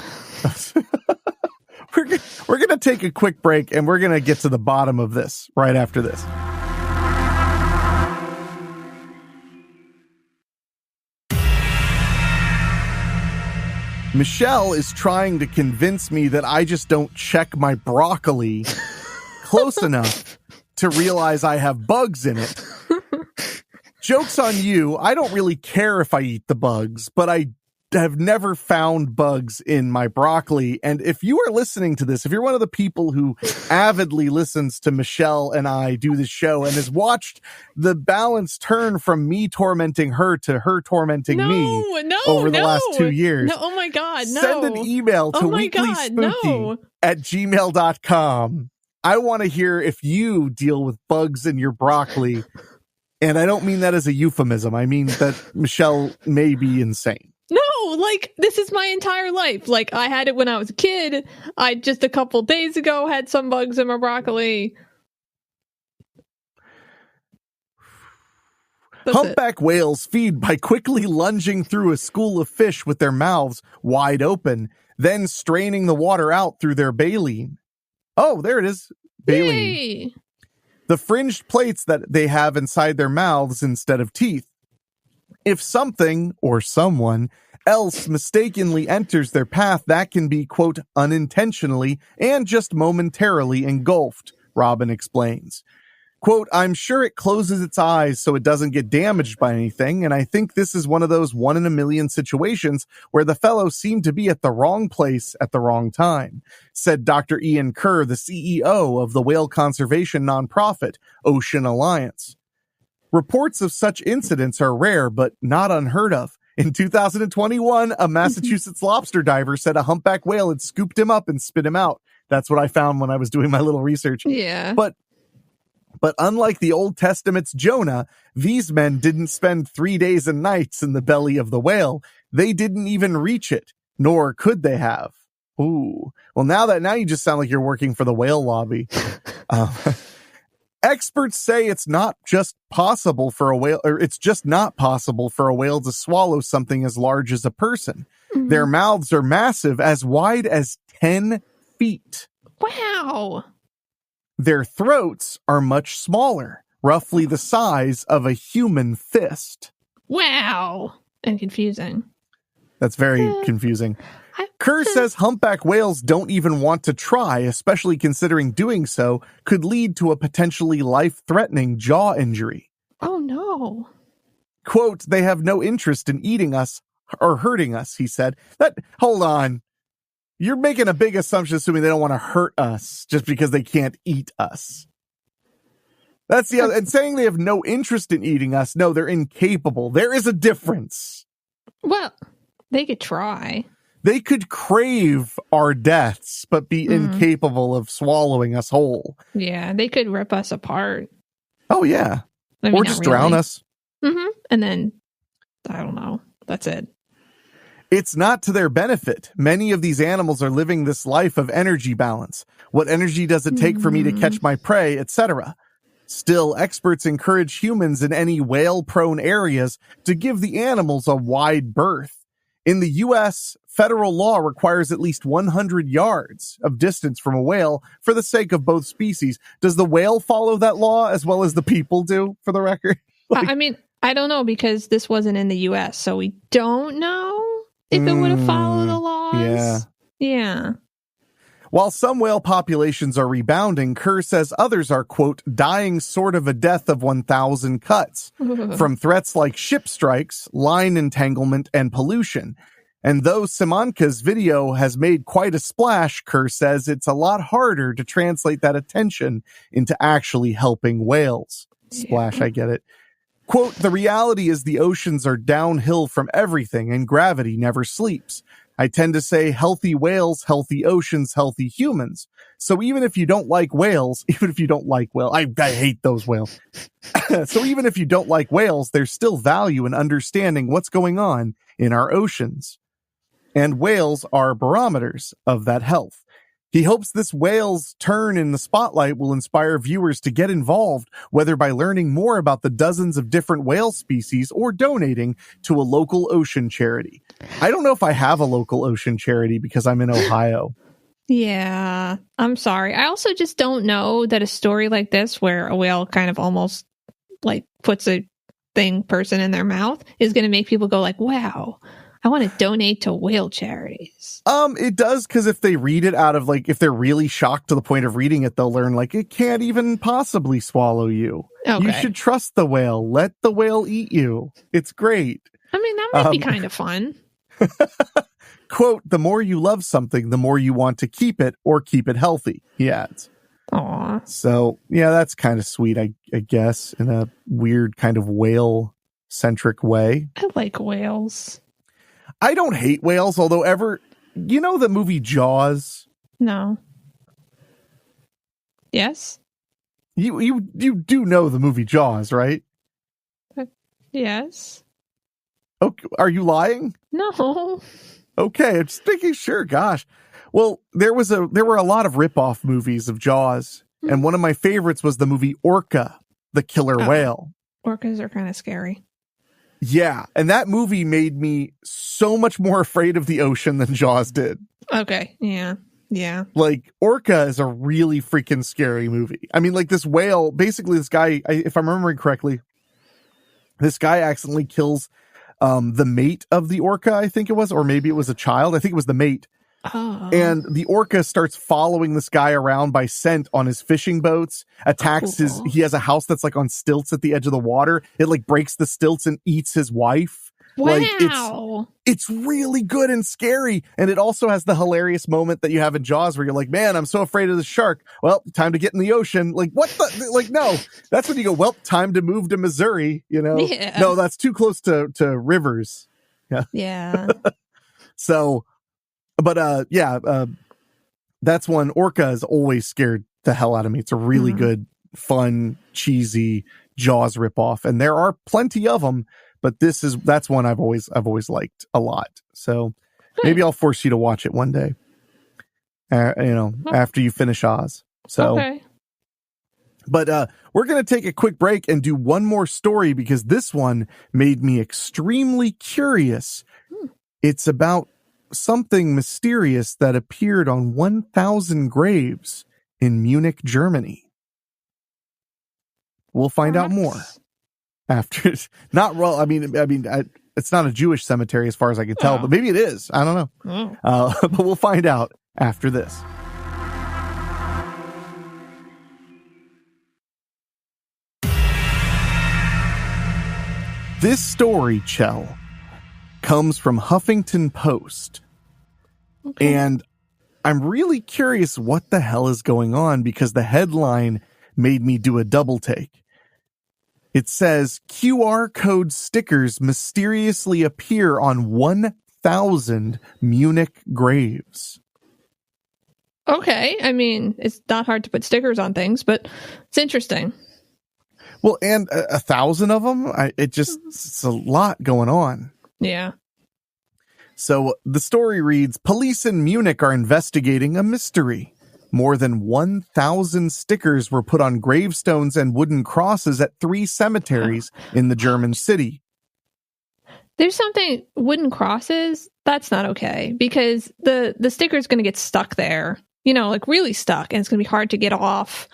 We're going to take a quick break and we're going to get to the bottom of this right after this. Michelle is trying to convince me that I just don't check my broccoli close enough to realize I have bugs in it. Joke's on you. I don't really care if I eat the bugs, but I have never found bugs in my broccoli. And if you are listening to this, if you're one of the people who avidly listens to Michelle and I do this show and has watched the balance turn from me tormenting her to her tormenting me over the last 2 years. No, oh my God, no. Send an email to weeklyspooky@gmail.com. I want to hear if you deal with bugs in your broccoli. And I don't mean that as a euphemism. I mean that Michelle may be insane. No, like, this is my entire life. Like, I had it when I was a kid. I just a couple days ago had some bugs in my broccoli. Humpback whales feed by quickly lunging through a school of fish with their mouths wide open, then straining the water out through their baleen. Oh, there it is. Baleen. Yay. The fringed plates that they have inside their mouths instead of teeth. If something or someone else mistakenly enters their path, that can be, quote, unintentionally and just momentarily engulfed, Robin explains. Quote, I'm sure it closes its eyes so it doesn't get damaged by anything, and I think this is one of those 1 in a million situations where the fellow seemed to be at the wrong place at the wrong time, said Dr. Ian Kerr, the CEO of the whale conservation nonprofit Ocean Alliance. Reports of such incidents are rare, but not unheard of. In 2021, a Massachusetts lobster diver said a humpback whale had scooped him up and spit him out. That's what I found when I was doing my little research. Yeah. But unlike the Old Testament's Jonah, these men didn't spend 3 days and nights in the belly of the whale. They didn't even reach it, nor could they have. Ooh. Well, now you just sound like you're working for the whale lobby. Experts say it's just not possible for a whale to swallow something as large as a person. Mm-hmm. Their mouths are massive, as wide as 10 feet. Wow. Their throats are much smaller, roughly the size of a human fist. Wow. And confusing. That's very confusing. Kerr says humpback whales don't even want to try, especially considering doing so could lead to a potentially life-threatening jaw injury. Oh, no. Quote, they have no interest in eating us or hurting us, he said. Hold on. You're making a big assumption assuming they don't want to hurt us just because they can't eat us. That's the other. And saying they have no interest in eating us, no, they're incapable. There is a difference. Well, they could try. They could crave our deaths, but be incapable of swallowing us whole. Yeah, they could rip us apart. Oh, yeah. I mean, or just drown us. Mm-hmm. And then, I don't know. That's it. It's not to their benefit. Many of these animals are living this life of energy balance. What energy does it take for me to catch my prey, etc.? Still, experts encourage humans in any whale-prone areas to give the animals a wide berth. In the U.S., federal law requires at least 100 yards of distance from a whale for the sake of both species. Does the whale follow that law as well as the people do, for the record? I mean, I don't know because this wasn't in the U.S., so we don't know if it would have followed the laws. Yeah. While some whale populations are rebounding, Kerr says others are, quote, dying sort of a death of 1,000 cuts from threats like ship strikes, line entanglement, and pollution. And though Simancas' video has made quite a splash, Kerr says it's a lot harder to translate that attention into actually helping whales. Splash, I get it. Quote, the reality is the oceans are downhill from everything and gravity never sleeps. I tend to say healthy whales, healthy oceans, healthy humans. So even if you don't like whales, I hate those whales. So even if you don't like whales, there's still value in understanding what's going on in our oceans. And whales are barometers of that health. He hopes this whale's turn in the spotlight will inspire viewers to get involved, whether by learning more about the dozens of different whale species or donating to a local ocean charity. I don't know if I have a local ocean charity because I'm in Ohio. Yeah, I'm sorry. I also just don't know that a story like this, where a whale kind of almost like puts a person in their mouth, is going to make people go like, wow, I want to donate to whale charities. It does, because if they read it out of, like, if they're really shocked to the point of reading it, they'll learn, like, it can't even possibly swallow you. Okay. You should trust the whale. Let the whale eat you. It's great. I mean, that might be kind of fun. Quote, the more you love something, the more you want to keep it or keep it healthy, he adds. Aw. So, yeah, that's kind of sweet, I guess, in a weird kind of whale-centric way. I like whales. I don't hate whales, although you know the movie Jaws? No. Yes? You do know the movie Jaws, right? Yes. Okay, are you lying? No. Okay, I'm just thinking, sure, gosh. Well, there were a lot of rip-off movies of Jaws, and one of my favorites was the movie Orca, the killer whale. Orcas are kind of scary. Yeah, and that movie made me so much more afraid of the ocean than Jaws did. Okay, yeah. Like, Orca is a really freaking scary movie. I mean, like, this whale, basically this guy, if I'm remembering correctly, this guy accidentally kills the mate of the orca, I think it was, or maybe it was a child. I think it was the mate. Oh. And the orca starts following this guy around by scent on his fishing boats, attacks he has a house that's like on stilts at the edge of the water. It like breaks the stilts and eats his wife. Wow. Like, it's really good and scary. And it also has the hilarious moment that you have in Jaws where you're like, man, I'm so afraid of the shark. Well, time to get in the ocean. Like, what the, like, no, that's when you go, well, time to move to Missouri, you know? Yeah. No, that's too close to rivers. Yeah. Yeah. So, but that's one. Orca has always scared the hell out of me. It's a really good, fun, cheesy Jaws ripoff, and there are plenty of them. But that's one I've always liked a lot. So maybe I'll force you to watch it one day. After you finish Oz. So, okay. But we're going to take a quick break and do one more story because this one made me extremely curious. It's about something mysterious that appeared on 1,000 graves in Munich, Germany. We'll find out more after. Not well. I mean, it's not a Jewish cemetery as far as I can tell, but maybe it is. I don't know. But we'll find out after this. This story, Chell, comes from Huffington Post. Okay. And I'm really curious what the hell is going on because the headline made me do a double take. It says, QR code stickers mysteriously appear on 1,000 Munich graves. Okay. I mean, it's not hard to put stickers on things, but it's interesting. Well, and 1,000 of them, it's a lot going on. Yeah. So the story reads, police in Munich are investigating a mystery. More than 1,000 stickers were put on gravestones and wooden crosses at 3 cemeteries in the German city. There's something, wooden crosses, that's not okay, because the sticker's going to get stuck there, like really stuck, and it's going to be hard to get off.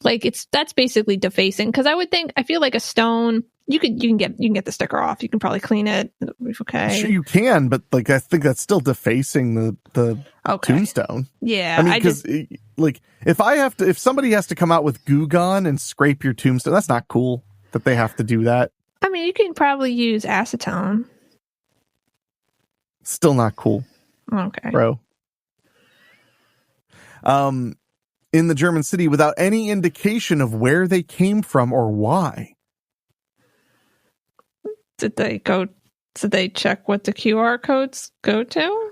Like that's basically defacing. Because I feel like a stone, you can get the sticker off. You can probably clean it. It'll be okay. Sure you can, but I think that's still defacing the tombstone. Yeah, I mean, because if somebody has to come out with Goo Gone and scrape your tombstone, that's not cool that they have to do that. I mean, you can probably use acetone. Still not cool. Okay, bro. In the German city without any indication of where they came from or why. Did they check what the QR codes go to?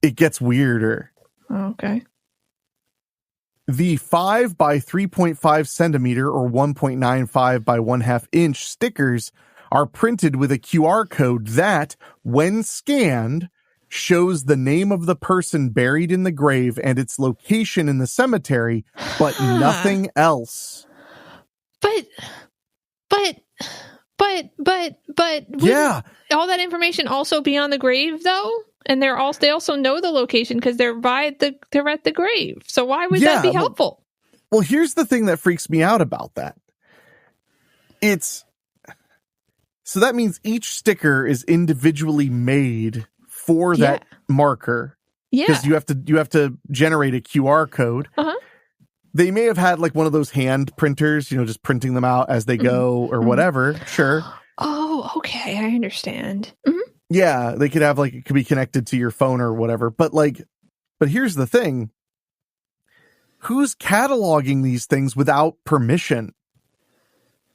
It gets weirder. Okay. The 5 by 3.5 centimeter or 1.95 by 1/2 inch stickers are printed with a QR code that, when scanned, shows the name of the person buried in the grave and its location in the cemetery, but nothing else. But yeah, all that information also be on the grave though, and they also know the location because they're at the grave. So why would that be helpful? Well, here's the thing that freaks me out about that. So that means each sticker is individually made for that marker. Yeah. Because you have to generate a QR code. Uh-huh. They may have had one of those hand printers, just printing them out as they go or whatever. Sure. Oh, okay. I understand. Mm-hmm. Yeah. They could have it could be connected to your phone or whatever. But here's the thing. Who's cataloging these things without permission?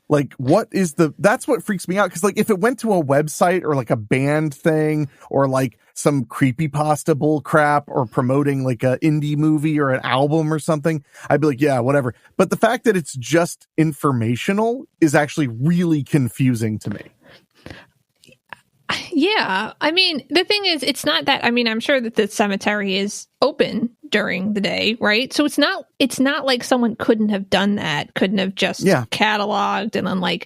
That's what freaks me out. Because if it went to a website or a band thing or some creepypasta bull crap or promoting a indie movie or an album or something, I'd be yeah, whatever. But the fact that it's just informational is actually really confusing to me. Yeah. I mean, the thing is, it's not that, I'm sure that the cemetery is open during the day, right? So it's not like someone couldn't have done that, couldn't have just cataloged and then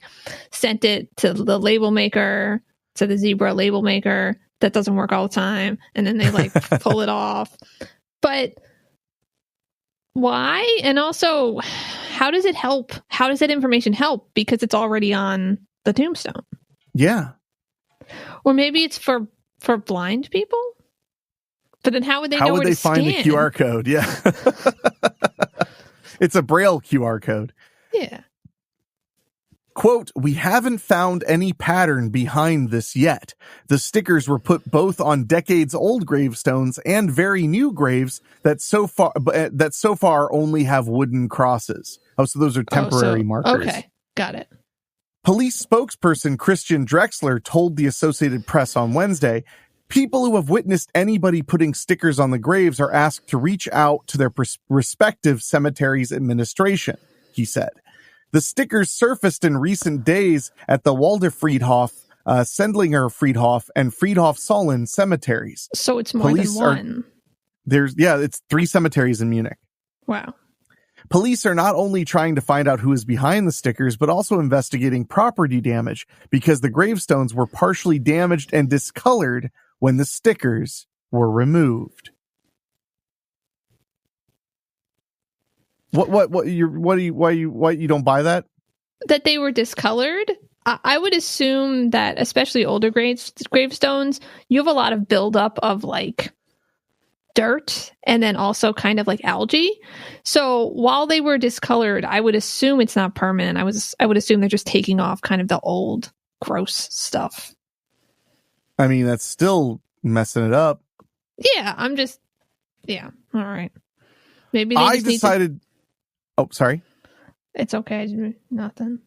sent it to the label maker, to the zebra label maker. That doesn't work all the time. And then they pull it off. But why? And also, how does it help? How does that information help? Because it's already on the tombstone. Yeah. Or maybe it's for blind people? But then how would they know where to find scan? the QR code? Yeah. It's a Braille QR code. Yeah. Quote, "We haven't found any pattern behind this yet. The stickers were put both on decades-old gravestones and very new graves that so far only have wooden crosses." Oh, so those are temporary markers. Okay, got it. Police spokesperson Christian Drexler told the Associated Press on Wednesday, "People who have witnessed anybody putting stickers on the graves are asked to reach out to their respective cemeteries' administration," he said. The stickers surfaced in recent days at the Waldefriedhof, Sendlinger Friedhof, and Friedhof Sollen cemeteries. So it's more than one. It's 3 cemeteries in Munich. Wow. Police are not only trying to find out who is behind the stickers, but also investigating property damage because the gravestones were partially damaged and discolored when the stickers were removed. Why you don't buy that? That they were discolored? I would assume that, especially older gravestones, you have a lot of buildup of dirt and then also kind of algae. So while they were discolored, I would assume it's not permanent. I would assume they're just taking off kind of the old gross stuff. I mean, that's still messing it up. Yeah, all right. Maybe they decided. Oh, sorry. It's okay. Nothing.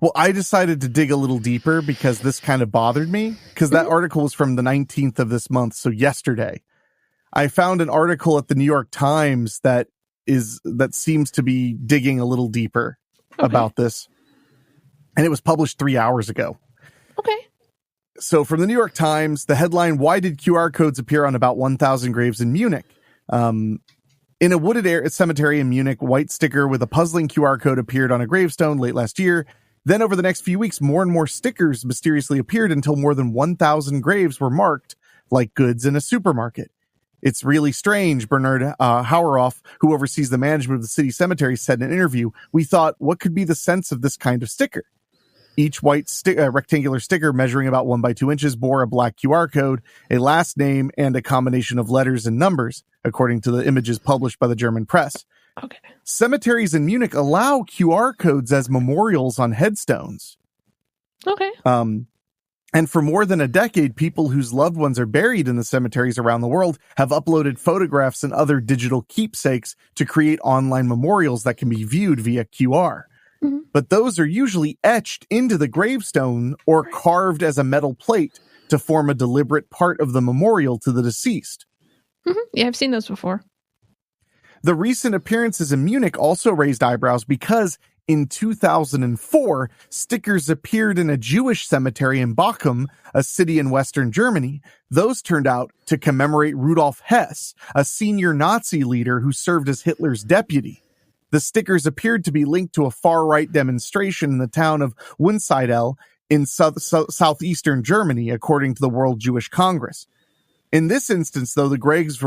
Well, I decided to dig a little deeper because this kind of bothered me because that article was from the 19th of this month. So yesterday I found an article at the New York Times that seems to be digging a little deeper about this. And it was published 3 hours ago. Okay. So from the New York Times, the headline, why did QR codes appear on about 1,000 graves in Munich? In a wooded cemetery in Munich, white sticker with a puzzling QR code appeared on a gravestone late last year. Then over the next few weeks, more and more stickers mysteriously appeared until more than 1,000 graves were marked like goods in a supermarket. It's really strange, Bernard Haueroff, who oversees the management of the city cemetery, said in an interview. We thought, what could be the sense of this kind of sticker? Each white rectangular sticker measuring about 1 by 2 inches bore a black QR code, a last name, and a combination of letters and numbers, according to the images published by the German press. Okay. Cemeteries in Munich allow QR codes as memorials on headstones. Okay. And for more than a decade, people whose loved ones are buried in the cemeteries around the world have uploaded photographs and other digital keepsakes to create online memorials that can be viewed via QR. Mm-hmm. But those are usually etched into the gravestone or carved as a metal plate to form a deliberate part of the memorial to the deceased. Mm-hmm. Yeah, I've seen those before. The recent appearances in Munich also raised eyebrows because in 2004, stickers appeared in a Jewish cemetery in Bochum, a city in Western Germany. Those turned out to commemorate Rudolf Hess, a senior Nazi leader who served as Hitler's deputy. The stickers appeared to be linked to a far-right demonstration in the town of Wunsiedel in southeastern Germany, according to the World Jewish Congress. In this instance, though, the graves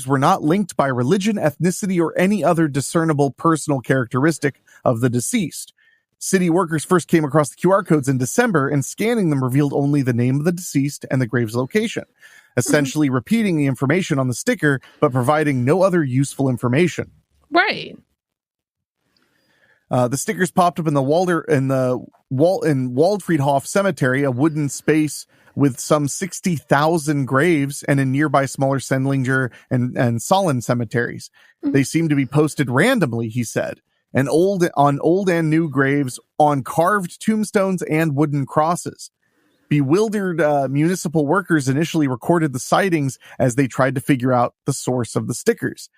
were not linked by religion, ethnicity, or any other discernible personal characteristic of the deceased. City workers first came across the QR codes in December, and scanning them revealed only the name of the deceased and the grave's location, essentially repeating the information on the sticker, but providing no other useful information. Right. The stickers popped up in Waldfriedhof Cemetery, a wooden space with some 60,000 graves, and in nearby smaller Sendlinger and Sollen cemeteries. Mm-hmm. They seem to be posted randomly, he said, on old and new graves, on carved tombstones and wooden crosses. Bewildered municipal workers initially recorded the sightings as they tried to figure out the source of the stickers.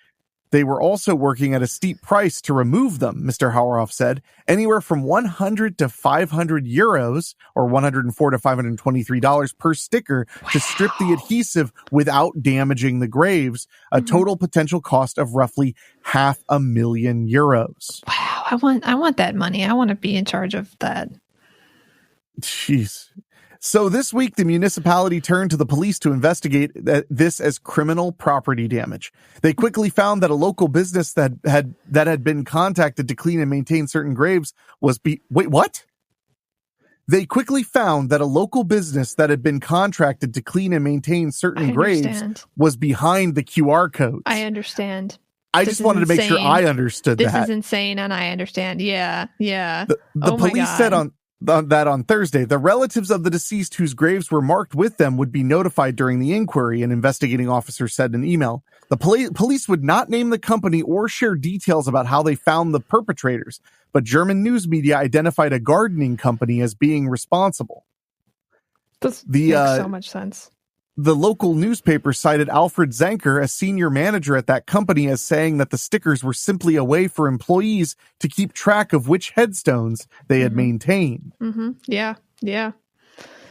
They were also working at a steep price to remove them, Mr. Haueroff said, anywhere from 100 to 500 euros, or $104 to $523 per sticker, to strip the adhesive without damaging the graves, a total potential cost of roughly €500,000. Wow, I want that money. I want to be in charge of that. Jeez. So this week, the municipality turned to the police to investigate this as criminal property damage. They quickly found that a local business that had been contacted to clean and maintain certain graves was what? They quickly found that a local business that had been contracted to clean and maintain certain graves was behind the QR codes. I understand. I just wanted to make sure I understood that. This is insane, and I understand. Yeah. The police said on Thursday, the relatives of the deceased whose graves were marked with them would be notified during the inquiry, an investigating officer said in an email. The police would not name the company or share details about how they found the perpetrators, but German news media identified a gardening company as being responsible. This makes so much sense. The local newspaper cited Alfred Zenker, a senior manager at that company, as saying that the stickers were simply a way for employees to keep track of which headstones they had maintained. Mm-hmm. Yeah.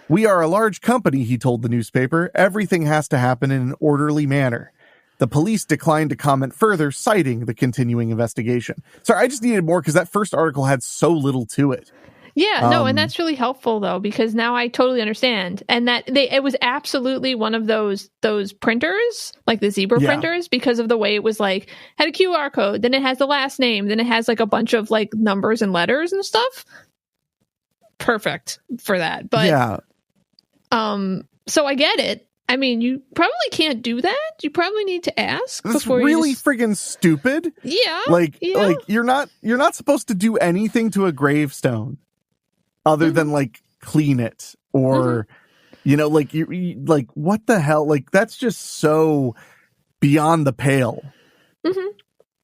We are a large company, he told the newspaper. Everything has to happen in an orderly manner. The police declined to comment further, citing the continuing investigation. Sorry, I just needed more because that first article had so little to it. Yeah, no, and that's really helpful though, because now I totally understand. And that it was absolutely one of those printers, like the zebra printers, because of the way it was like had a QR code, then it has the last name, then it has like a bunch of like numbers and letters and stuff. Perfect for that. But so I get it. I mean, you probably can't do that. You probably need to ask. That's really friggin' stupid. Yeah. Like you're not supposed to do anything to a gravestone other than like clean it or like you like what the hell? Like that's just so beyond the pale. Mm-hmm.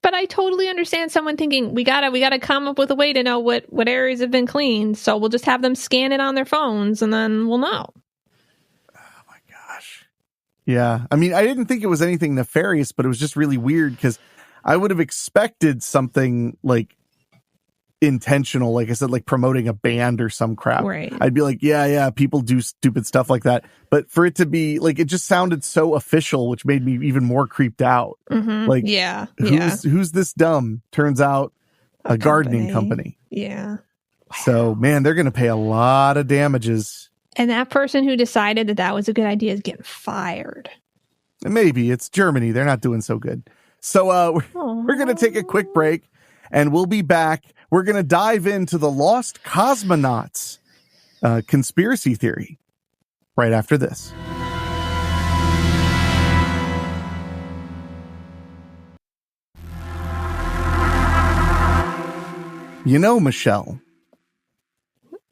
But I totally understand someone thinking we gotta come up with a way to know what areas have been cleaned, so we'll just have them scan it on their phones and then we'll know. Oh my gosh. Yeah. I mean, I didn't think it was anything nefarious, but it was just really weird because I would have expected something like intentional, like I said, like promoting a band or some crap. Right. I'd be like, yeah, people do stupid stuff like that. But for it to be like, it just sounded so official, which made me even more creeped out. Mm-hmm. Like, who's this dumb? Turns out a gardening company. Yeah. Wow. So, man, they're going to pay a lot of damages. And that person who decided that was a good idea is getting fired. Maybe. It's Germany. They're not doing so good. So we're going to take a quick break, and we'll be back. We're going to dive into the lost cosmonauts conspiracy theory right after this. You know, Michelle.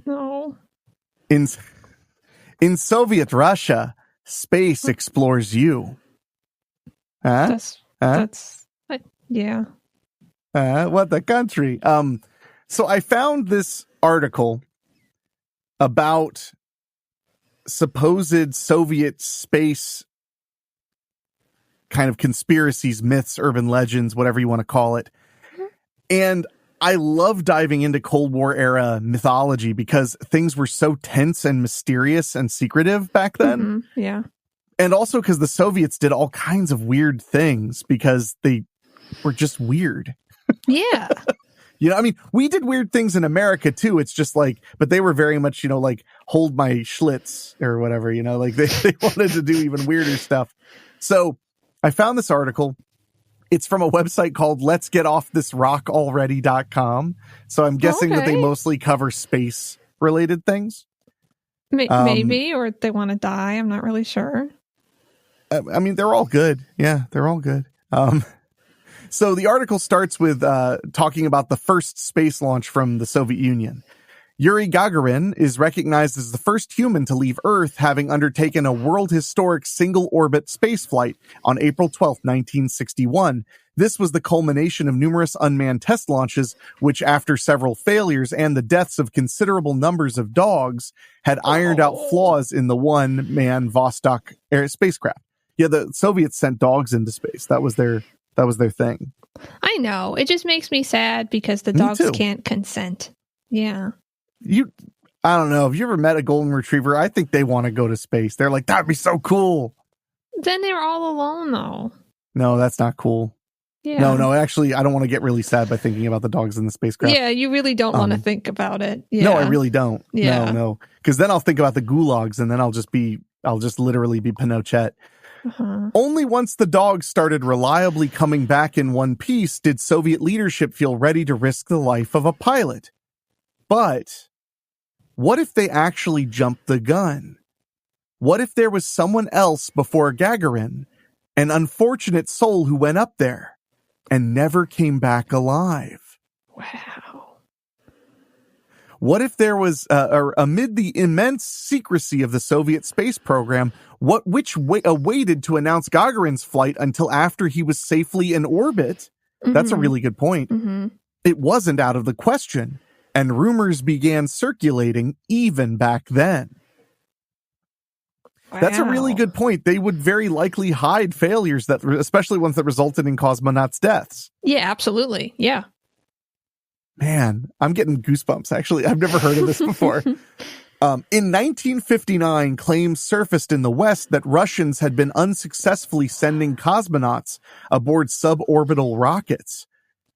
No. In Soviet Russia, space explores you. Huh? Yeah. What the country? So I found this article about supposed Soviet space kind of conspiracies, myths, urban legends, whatever you want to call it. And I love diving into Cold War era mythology because things were so tense and mysterious and secretive back then. Mm-hmm. Yeah. And also because the Soviets did all kinds of weird things because they were just weird. Yeah. You know, I mean, we did weird things in America too. It's just like, but they were very much, you know, like hold my Schlitz or whatever, you know, like they wanted to do even weirder stuff. So I found this article. It's from a website called letsgetoffThisRockAlready.com. So I'm guessing that they mostly cover space related things. Maybe, or they want to die. I'm not really sure. I mean, they're all good. Yeah, they're all good. So the article starts with talking about the first space launch from the Soviet Union. Yuri Gagarin is recognized as the first human to leave Earth, having undertaken a world historic single-orbit spaceflight on April 12, 1961. This was the culmination of numerous unmanned test launches, which, after several failures and the deaths of considerable numbers of dogs, had ironed out flaws in the one-man Vostok spacecraft. Yeah, the Soviets sent dogs into space. That was their thing. I know. It just makes me sad because the dogs can't consent. Yeah. I don't know. Have you ever met a golden retriever? I think they want to go to space. They're like, that'd be so cool. Then they're all alone, though. No, that's not cool. Yeah. No. Actually, I don't want to get really sad by thinking about the dogs in the spacecraft. Yeah, you really don't want to think about it. Yeah. No, I really don't. Yeah. No. Because then I'll think about the gulags, and then I'll just literally be Pinochet. Uh-huh. Only once the dogs started reliably coming back in one piece did Soviet leadership feel ready to risk the life of a pilot. But what if they actually jumped the gun? What if there was someone else before Gagarin, an unfortunate soul who went up there and never came back alive? Wow. What if there was, amid the immense secrecy of the Soviet space program, which waited to announce Gagarin's flight until after he was safely in orbit? Mm-hmm. That's a really good point. Mm-hmm. It wasn't out of the question, and rumors began circulating even back then. Wow. That's a really good point. They would very likely hide failures, especially ones that resulted in cosmonauts' deaths. Yeah, absolutely. Yeah. Man, I'm getting goosebumps, actually. I've never heard of this before. In 1959, claims surfaced in the West that Russians had been unsuccessfully sending cosmonauts aboard suborbital rockets.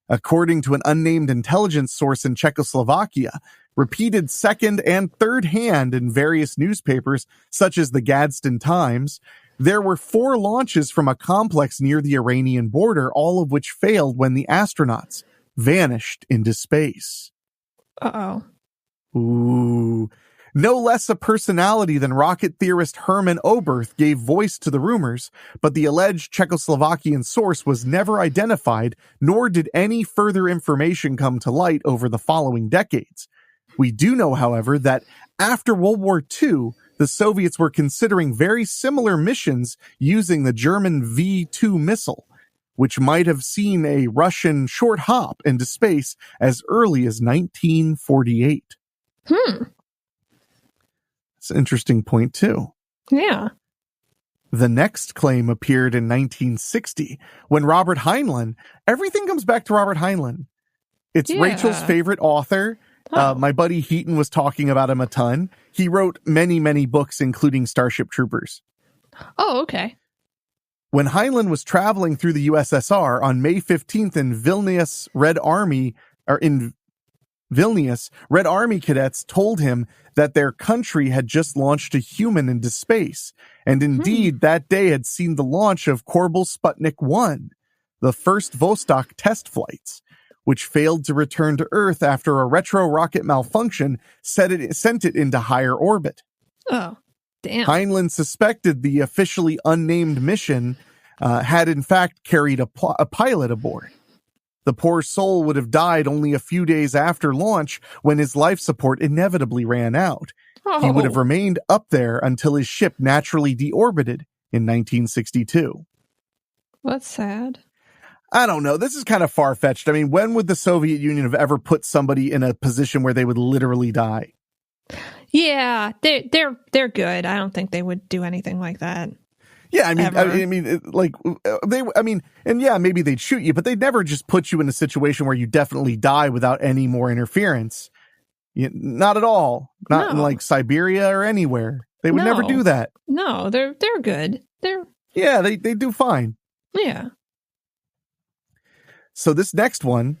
According to an unnamed intelligence source in Czechoslovakia, repeated second and third hand in various newspapers, such as the Gadsden Times, there were 4 launches from a complex near the Iranian border, all of which failed when the astronauts vanished into space. Uh-oh. Ooh. No less a personality than rocket theorist Hermann Oberth gave voice to the rumors, but the alleged Czechoslovakian source was never identified, nor did any further information come to light over the following decades. We do know, however, that after World War II, the Soviets were considering very similar missions using the German V-2 missile, which might have seen a Russian short hop into space as early as 1948. It's an interesting point, too. Yeah. The next claim appeared in 1960 when Robert Heinlein, everything comes back to Robert Heinlein. It's Rachel's favorite author. My buddy Heaton was talking about him a ton. He wrote many, many books, including Starship Troopers. Oh, okay. When Heinlein was traveling through the USSR on May 15th in Vilnius, Red Army cadets told him that their country had just launched a human into space. And indeed, that day had seen the launch of Korbel Sputnik 1, the first Vostok test flights, which failed to return to Earth after a retro rocket malfunction sent it into higher orbit. Oh, damn. Heinlein suspected the officially unnamed mission had in fact carried a pilot aboard. The poor soul would have died only a few days after launch when his life support inevitably ran out. Oh. He would have remained up there until his ship naturally deorbited in 1962. That's sad. I don't know. This is kind of far-fetched. I mean, when would the Soviet Union have ever put somebody in a position where they would literally die? Yeah, they're good. I don't think they would do anything like that. Yeah, I mean, maybe they'd shoot you, but they'd never just put you in a situation where you definitely die without any more interference. Not at all. Not in like Siberia or anywhere. They would never do that. No, they're good. They do fine. Yeah. So this next one,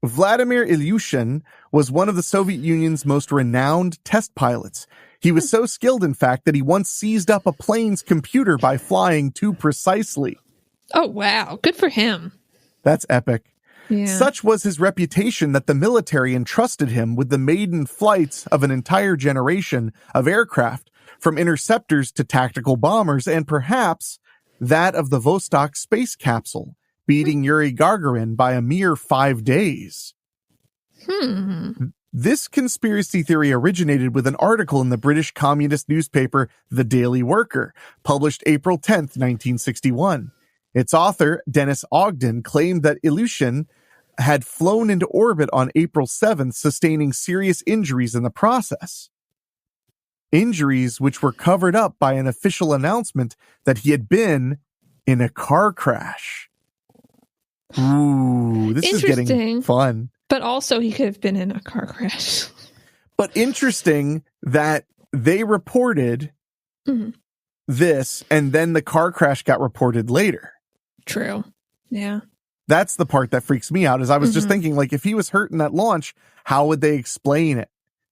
Vladimir Ilyushin was one of the Soviet Union's most renowned test pilots. He was so skilled, in fact, that he once seized up a plane's computer by flying too precisely. Oh, wow. Good for him. That's epic. Yeah. Such was his reputation that the military entrusted him with the maiden flights of an entire generation of aircraft, from interceptors to tactical bombers, and perhaps that of the Vostok space capsule, beating Yuri Gagarin by a mere 5 days. This conspiracy theory originated with an article in the British communist newspaper The Daily Worker, published April 10th, 1961. Its author, Dennis Ogden, claimed that Ilyushin had flown into orbit on April 7th, sustaining serious injuries in the process. Injuries which were covered up by an official announcement that he had been in a car crash. Ooh, this is getting fun. But also he could have been in a car crash. But interesting that they reported this, and then the car crash got reported later. True. Yeah. That's the part that freaks me out, is I was just thinking, like, if he was hurt in that launch, how would they explain it?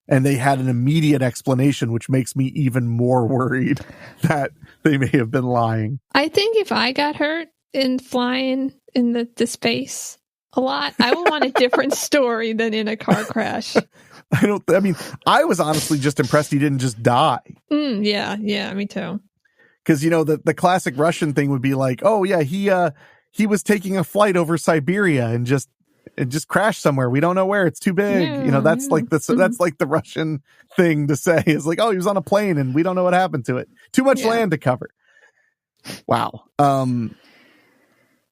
And they had an immediate explanation, which makes me even more worried that they may have been lying. I think if I got hurt in flying in the space a lot, I would want a different story than in a car crash. I was honestly just impressed he didn't just die. Yeah, me too. Because, the classic Russian thing would be like, oh yeah, he was taking a flight over Siberia and just crashed somewhere. We don't know where. It's too big. Yeah, that's like the Russian thing to say, is like, oh, he was on a plane and we don't know what happened to it. Too much land to cover. Wow.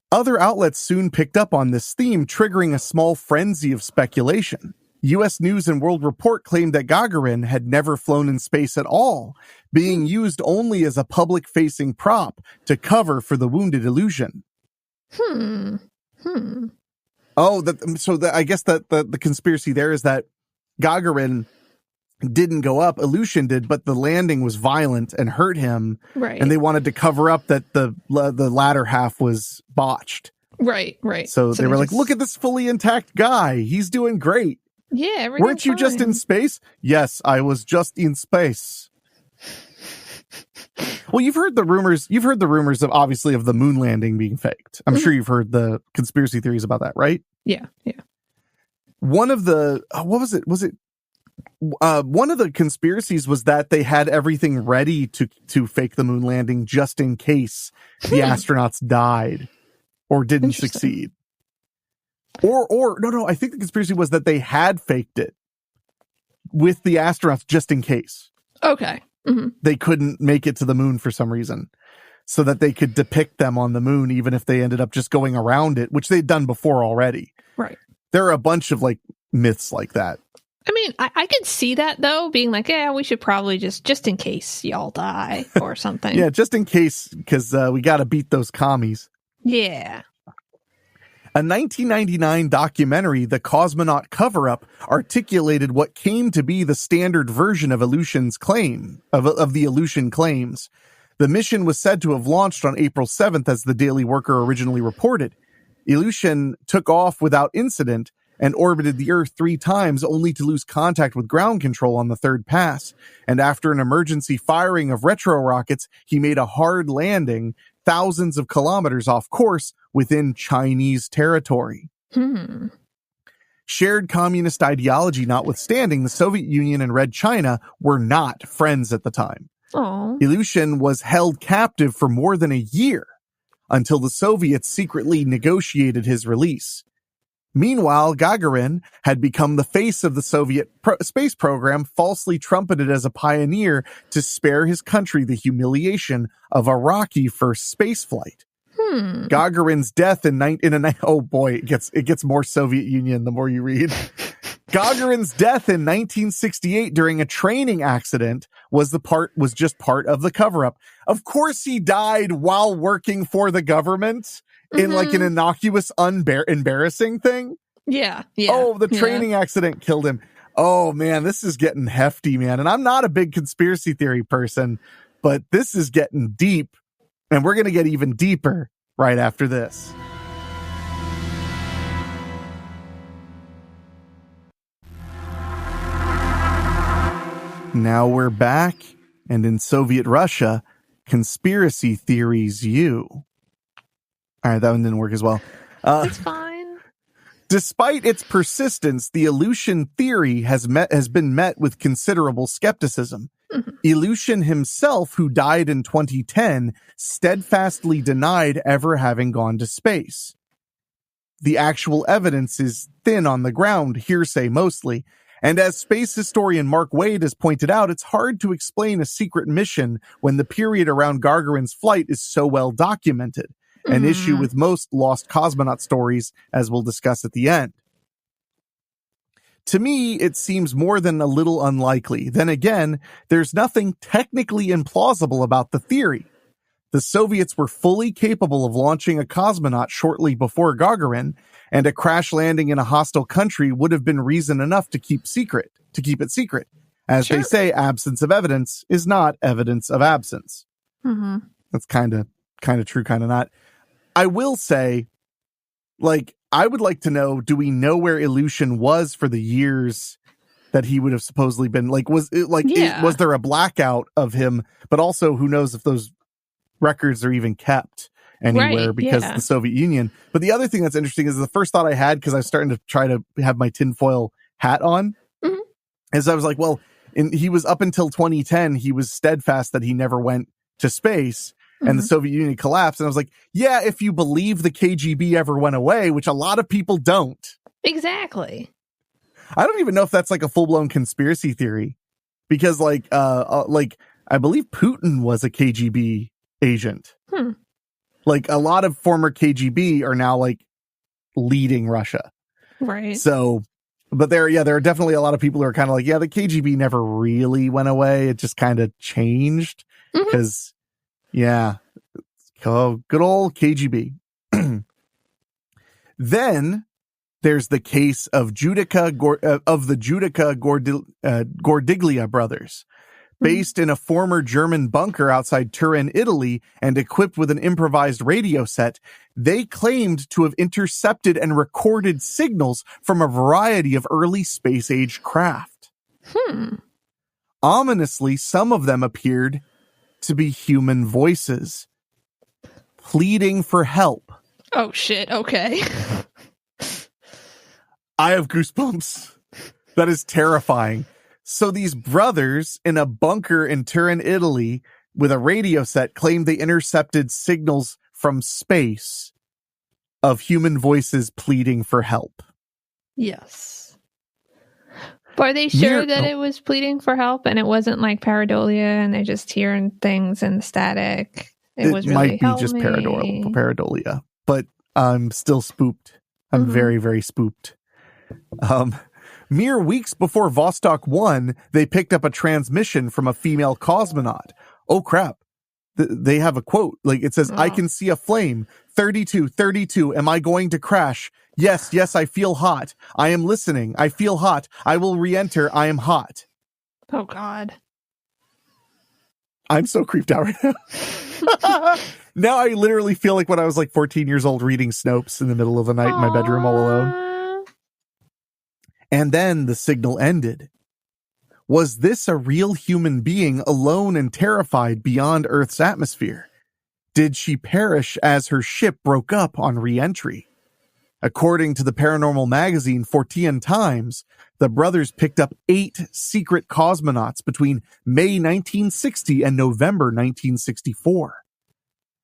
Other outlets soon picked up on this theme, triggering a small frenzy of speculation. U.S. News and World Report claimed that Gagarin had never flown in space at all, being used only as a public-facing prop to cover for the wounded Ilyushin. Oh, I guess that the conspiracy there is that Gagarin didn't go up, Ilyushin did, but the landing was violent and hurt him. Right. And they wanted to cover up that the latter half was botched. Right. So they were like, look at this fully intact guy. He's doing great. Yeah, weren't you just in space? Yes, I was just in space. Well, you've heard the rumors of, obviously, of the moon landing being faked. I'm sure you've heard the conspiracy theories about that, right? Yeah. One of the, what was it? Was it one of the conspiracies was that they had everything ready to fake the moon landing just in case the astronauts died or didn't succeed. Or no, I think the conspiracy was that they had faked it with the astronauts just in case. Okay. They couldn't make it to the moon for some reason, so that they could depict them on the moon, even if they ended up just going around it, which they'd done before already. Right. There are a bunch of myths like that. I mean, I could see that, though, being like, yeah, we should probably just in case y'all die or something. Yeah, just in case, because we got to beat those commies. Yeah. A 1999 documentary, The Cosmonaut Cover-Up, articulated what came to be the standard version of Ilyushin's claim, of the Ilyushin claims. The mission was said to have launched on April 7th, as the Daily Worker originally reported. Ilyushin took off without incident and orbited the Earth 3 times, only to lose contact with ground control on the third pass. And after an emergency firing of retro rockets, he made a hard landing thousands of kilometers off course within Chinese territory. Shared communist ideology notwithstanding, the Soviet Union and Red China were not friends at the time. Aww. Ilyushin was held captive for more than a year until the Soviets secretly negotiated his release. Meanwhile, Gagarin had become the face of the Soviet space program, falsely trumpeted as a pioneer to spare his country the humiliation of a rocky first spaceflight. Gagarin's death oh boy, it gets more Soviet Union the more you read. Gagarin's death in 1968 during a training accident was just part of the cover-up. Of course he died while working for the government in like an innocuous, embarrassing thing. Yeah. Oh, the training accident killed him. Oh man, this is getting hefty, man. And I'm not a big conspiracy theory person, but this is getting deep, and we're going to get even deeper right after this. Now we're back, and in Soviet Russia, conspiracy theories you. All right, that one didn't work as well. It's fine. Despite its persistence, the Ilyushin theory has been met with considerable skepticism. Ilyushin himself, who died in 2010, steadfastly denied ever having gone to space. The actual evidence is thin on the ground, hearsay mostly. And as space historian Mark Wade has pointed out, it's hard to explain a secret mission when the period around Gagarin's flight is so well documented. An issue with most lost cosmonaut stories, as we'll discuss at the end. To me, it seems more than a little unlikely. Then again, there's nothing technically implausible about the theory. The Soviets were fully capable of launching a cosmonaut shortly before Gagarin, and a crash landing in a hostile country would have been reason enough to keep it secret. As they say, absence of evidence is not evidence of absence. That's kind of true, kind of not. I will say, like, I would like to know, do we know where Ilyushin was for the years that he would have supposedly been? Like, was there a blackout of him? But also, who knows if those records are even kept anywhere because of the Soviet Union. But the other thing that's interesting is the first thought I had, because I was starting to try to have my tinfoil hat on, is I was like, well, he was up until 2010, he was steadfast that he never went to space. And the Soviet Union collapsed. And I was like, yeah, if you believe the KGB ever went away, which a lot of people don't. Exactly. I don't even know if that's like a full-blown conspiracy theory. Because like I believe Putin was a KGB agent. Like a lot of former KGB are now like leading Russia. Right. So, but there are definitely a lot of people who are kind of like, yeah, the KGB never really went away. It just kind of changed because good old KGB. Then there's the case of the Judica Gordiglia brothers. Based in a former German bunker outside Turin, Italy, and equipped with an improvised radio set, they claimed to have intercepted and recorded signals from a variety of early space-age craft. Ominously, some of them appeared to be human voices, pleading for help. Oh, shit. Okay. I have goosebumps. That is terrifying. So these brothers in a bunker in Turin, Italy, with a radio set, claimed they intercepted signals from space of human voices pleading for help. Yes. But are they sure that it was pleading for help and it wasn't like pareidolia and they're just hearing things in static? It was really might be just pareidolia, but I'm still spooked. I'm very, very spooked. Mere weeks before Vostok 1, they picked up a transmission from a female cosmonaut. Oh, crap. They have a quote. Like, it says, I can see a flame. 32, 32. Am I going to crash? Yes, yes, I feel hot. I am listening. I feel hot. I will re-enter. I am hot. Oh, God. I'm so creeped out right now. Now I literally feel like when I was like 14 years old reading Snopes in the middle of the night in my bedroom all alone. And then the signal ended. Was this a real human being alone and terrified beyond Earth's atmosphere? Did she perish as her ship broke up on re-entry? According to the paranormal magazine Fortean Times, the brothers picked up 8 secret cosmonauts between May 1960 and November 1964.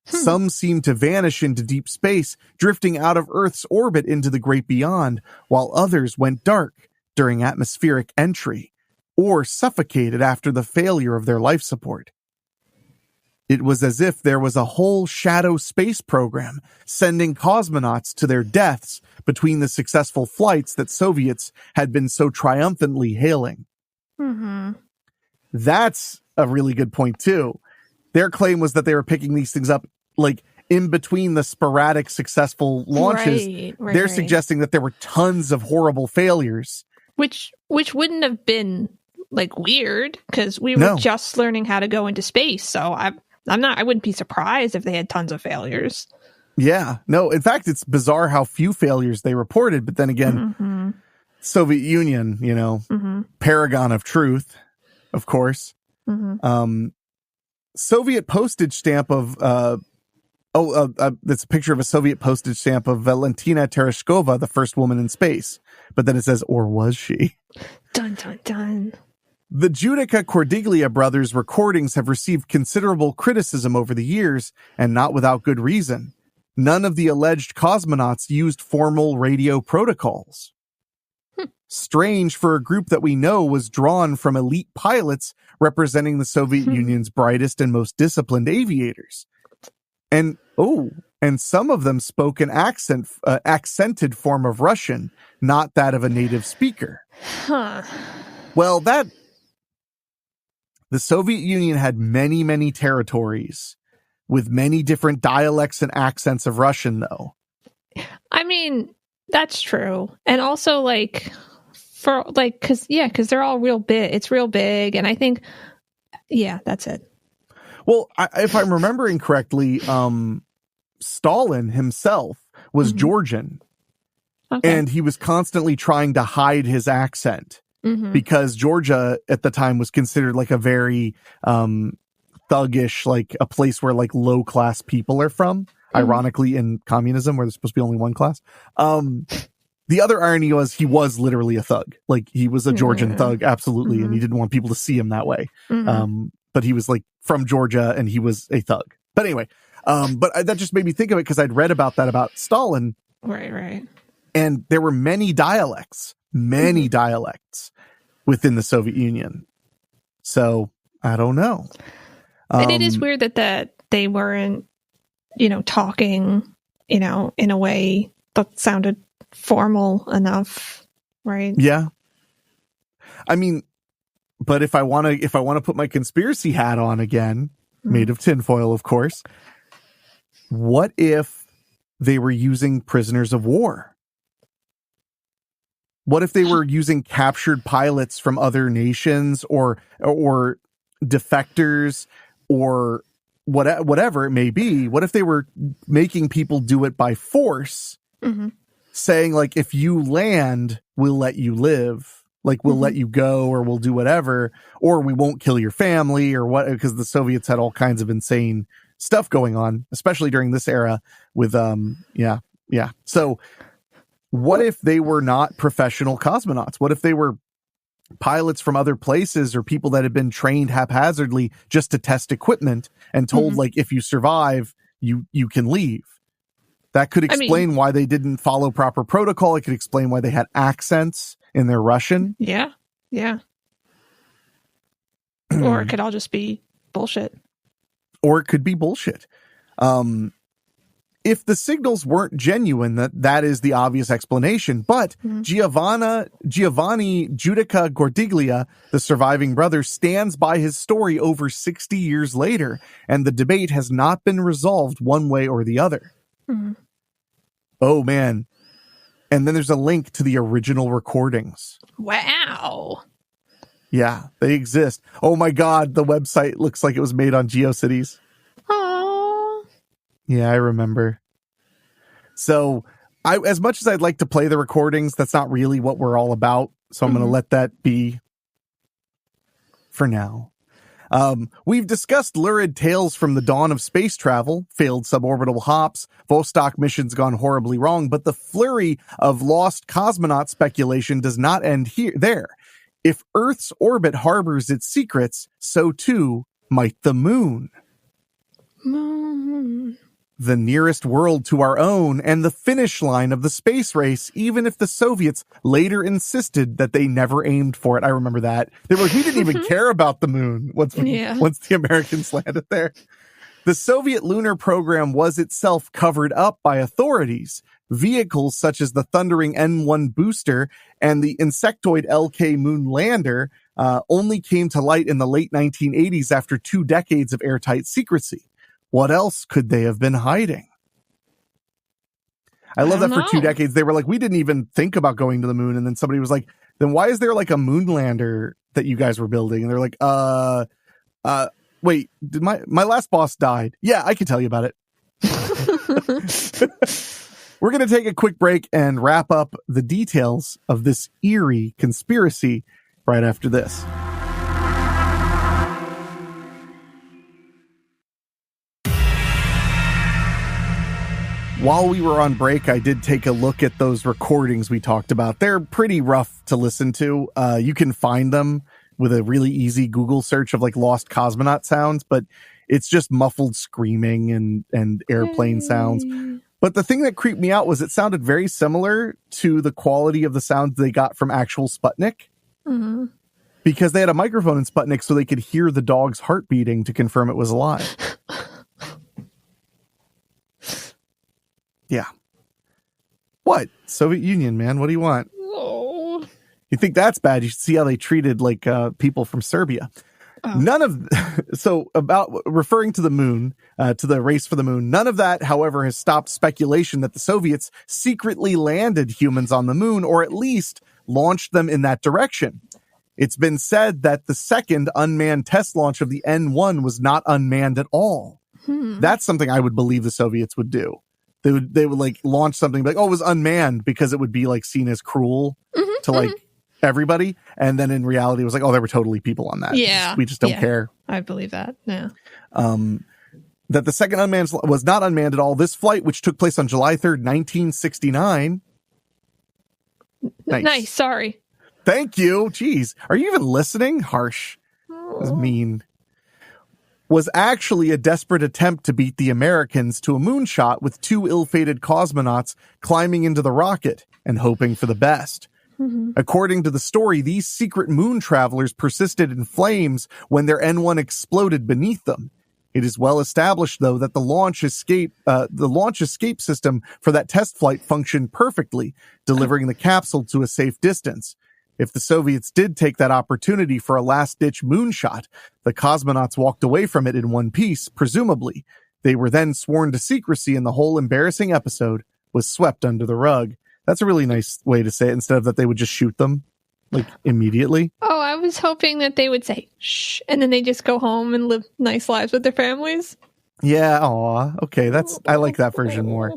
Some seemed to vanish into deep space, drifting out of Earth's orbit into the great beyond, while others went dark during atmospheric entry, or suffocated after the failure of their life support. It was as if there was a whole shadow space program sending cosmonauts to their deaths between the successful flights that Soviets had been so triumphantly hailing. Mm-hmm. That's a really good point, too. Their claim was that they were picking these things up, like, in between the sporadic successful launches. They're suggesting that there were tons of horrible failures. Which wouldn't have been, like, weird, because we were just learning how to go into space, so I wouldn't be surprised if they had tons of failures. Yeah, no, in fact, it's bizarre how few failures they reported, but then again, Soviet Union, paragon of truth, of course. Soviet postage stamp of, that's a picture of a Soviet postage stamp of Valentina Tereshkova, the first woman in space. But then it says, or was she? Dun, dun, dun. The Giudica Cordiglia brothers' recordings have received considerable criticism over the years, and not without good reason. None of the alleged cosmonauts used formal radio protocols. Strange for a group that we know was drawn from elite pilots representing the Soviet Union's brightest and most disciplined aviators. And some of them spoke an accented form of Russian, not that of a native speaker. Well, the Soviet Union had many, many territories with many different dialects and accents of Russian, though. I mean, that's true. And also, because they're all real big. It's real big. And I think, that's it. Well, if I'm remembering correctly, Stalin himself was Georgian. Okay. And he was constantly trying to hide his accent because Georgia at the time was considered like a very thuggish, like a place where like low class people are from. Ironically, in communism, where there's supposed to be only one class. The other irony was he was literally a thug. Like he was a Georgian thug, absolutely, and he didn't want people to see him that way. But he was like from Georgia and he was a thug. But anyway, that just made me think of it because I'd read about that about Stalin. Right. And there were many dialects within the Soviet Union. So I don't know. And it is weird that they weren't, talking, in a way that sounded formal enough, right? Yeah. I mean, but if I want to put my conspiracy hat on again, made of tinfoil, of course, what if they were using prisoners of war? What if they were using captured pilots from other nations or defectors or whatever it may be? What if they were making people do it by force, saying like, if you land, we'll let you live. Like, we'll let you go, or we'll do whatever, or we won't kill your family, or what, because the Soviets had all kinds of insane stuff going on, especially during this era with, So what if they were not professional cosmonauts? What if they were pilots from other places or people that had been trained haphazardly just to test equipment and told, like, if you survive, you can leave? That could explain why they didn't follow proper protocol. It could explain why they had accents in their Russian. Yeah. Or it could all just be bullshit. Or it could be bullshit. If the signals weren't genuine, that is the obvious explanation. But Giovanni Giudica Cordiglia, the surviving brother, stands by his story over 60 years later, and the debate has not been resolved one way or the other. Oh, man. And then there's a link to the original recordings. Wow. Yeah, they exist. Oh, my God. The website looks like it was made on GeoCities. Oh. Yeah, I remember. So, as much as I'd like to play the recordings, that's not really what we're all about. So I'm going to let that be for now. We've discussed lurid tales from the dawn of space travel, failed suborbital hops, Vostok missions gone horribly wrong, but the flurry of lost cosmonaut speculation does not end there. If Earth's orbit harbors its secrets, so too might the moon. The nearest world to our own and the finish line of the space race, even if the Soviets later insisted that they never aimed for it. I remember that. They were like, we didn't even care about the moon once the Americans landed there. The Soviet lunar program was itself covered up by authorities. Vehicles such as the thundering N-1 booster and the insectoid LK moon lander only came to light in the late 1980s after 2 decades of airtight secrecy. What else could they have been hiding? I love that for 2 decades. They were like, we didn't even think about going to the moon. And then somebody was like, then why is there like a moon lander that you guys were building? And they're like, wait, did my last boss died? Yeah, I can tell you about it. We're going to take a quick break and wrap up the details of this eerie conspiracy right after this. While we were on break, I did take a look at those recordings we talked about. They're pretty rough to listen to. You can find them with a really easy Google search of like lost cosmonaut sounds, but it's just muffled screaming and airplane sounds. But the thing that creeped me out was it sounded very similar to the quality of the sounds they got from actual Sputnik. Mm-hmm. Because they had a microphone in Sputnik so they could hear the dog's heart beating to confirm it was alive. Yeah. What? Soviet Union, man. What do you want? Oh. You think that's bad? You should see how they treated like people from Serbia. Oh. So about referring to the moon, to the race for the moon, none of that, however, has stopped speculation that the Soviets secretly landed humans on the moon, or at least launched them in that direction. It's been said that the second unmanned test launch of the N-1 was not unmanned at all. That's something I would believe the Soviets would do. They would like launch something like, oh, it was unmanned, because it would be like seen as cruel to like everybody. And then in reality, it was like, oh, there were totally people on that. Yeah. We just don't care. I believe that. Yeah. That the second unmanned was not unmanned at all. This flight, which took place on July 3rd, 1969. Nice. Sorry. Thank you. Jeez. Are you even listening? Harsh. That was mean. Was actually a desperate attempt to beat the Americans to a moonshot with 2 ill-fated cosmonauts climbing into the rocket and hoping for the best. According to the story, these secret moon travelers persisted in flames when their N-1 exploded beneath them. It is well established, though, that the launch escape system for that test flight functioned perfectly, delivering the capsule to a safe distance. If the Soviets did take that opportunity for a last-ditch moonshot, the cosmonauts walked away from it in one piece, presumably. They were then sworn to secrecy, and the whole embarrassing episode was swept under the rug. That's a really nice way to say it, instead of that they would just shoot them, like, immediately. Oh, I was hoping that they would say, shh, and then they just go home and live nice lives with their families. Yeah, aw, okay, I like that version more.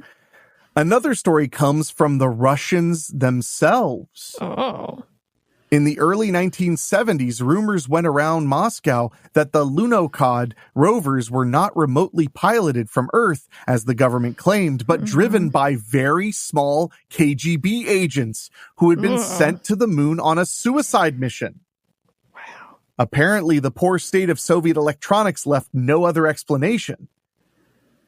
Another story comes from the Russians themselves. Oh. In the early 1970s, rumors went around Moscow that the Lunokhod rovers were not remotely piloted from Earth, as the government claimed, but driven by very small KGB agents who had been sent to the moon on a suicide mission. Wow. Apparently, the poor state of Soviet electronics left no other explanation.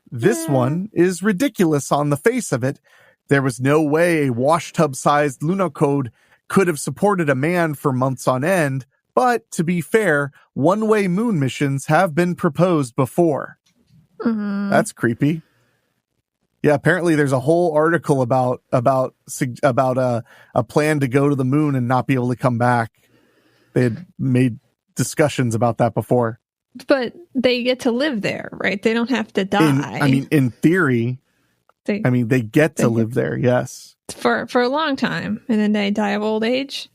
This one is ridiculous on the face of it. There was no way a washtub-sized Lunokhod could have supported a man for months on end, but to be fair, one-way moon missions have been proposed before. That's creepy. Yeah, apparently there's a whole article about a plan to go to the moon and not be able to come back. They had made discussions about that before. But they get to live there, right? They don't have to die. In theory. They get to live there, yes. For a long time, and then they die of old age.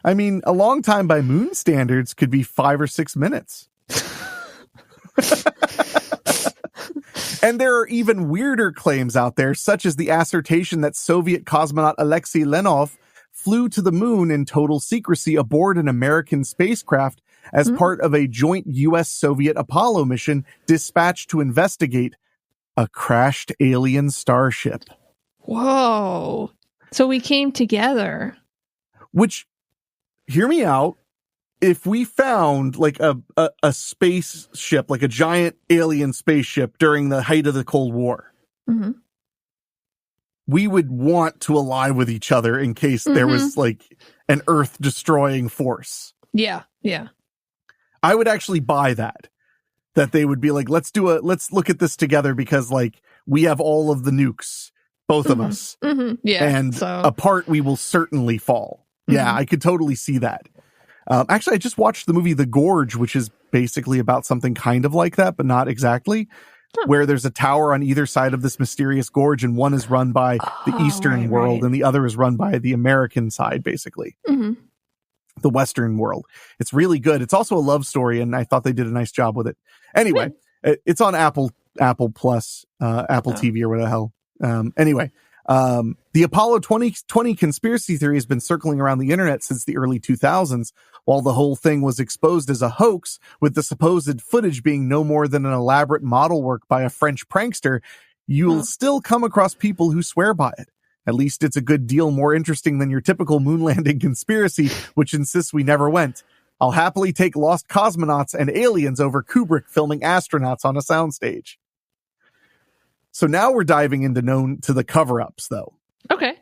A long time by moon standards could be 5 or 6 minutes. And there are even weirder claims out there, such as the assertion that Soviet cosmonaut Alexei Leonov flew to the moon in total secrecy aboard an American spacecraft as part of a joint U.S.-Soviet Apollo mission dispatched to investigate a crashed alien starship. Whoa. So we came together. Which, hear me out, if we found like a spaceship, like a giant alien spaceship during the height of the Cold War, we would want to ally with each other in case there was like an Earth destroying force. Yeah. Yeah. I would actually buy that they would be like, let's look at this together because like we have all of the nukes, both of us. Yeah. And apart we will certainly fall. Yeah. I could totally see that. Actually, I just watched the movie The Gorge, which is basically about something kind of like that, but not exactly, where there's a tower on either side of this mysterious gorge, and one is run by the Eastern world, and the other is run by the American side, basically. The Western world. It's really good. It's also a love story, and I thought they did a nice job with it. Anyway, it's on Apple Plus, Apple TV, or whatever the hell. Anyway. The Apollo 2020 conspiracy theory has been circling around the internet since the early 2000s, while the whole thing was exposed as a hoax, with the supposed footage being no more than an elaborate model work by a French prankster. You'll still come across people who swear by it. At least it's a good deal more interesting than your typical moon landing conspiracy, which insists we never went. I'll happily take lost cosmonauts and aliens over Kubrick filming astronauts on a soundstage. So now we're diving into the cover-ups, though. Okay.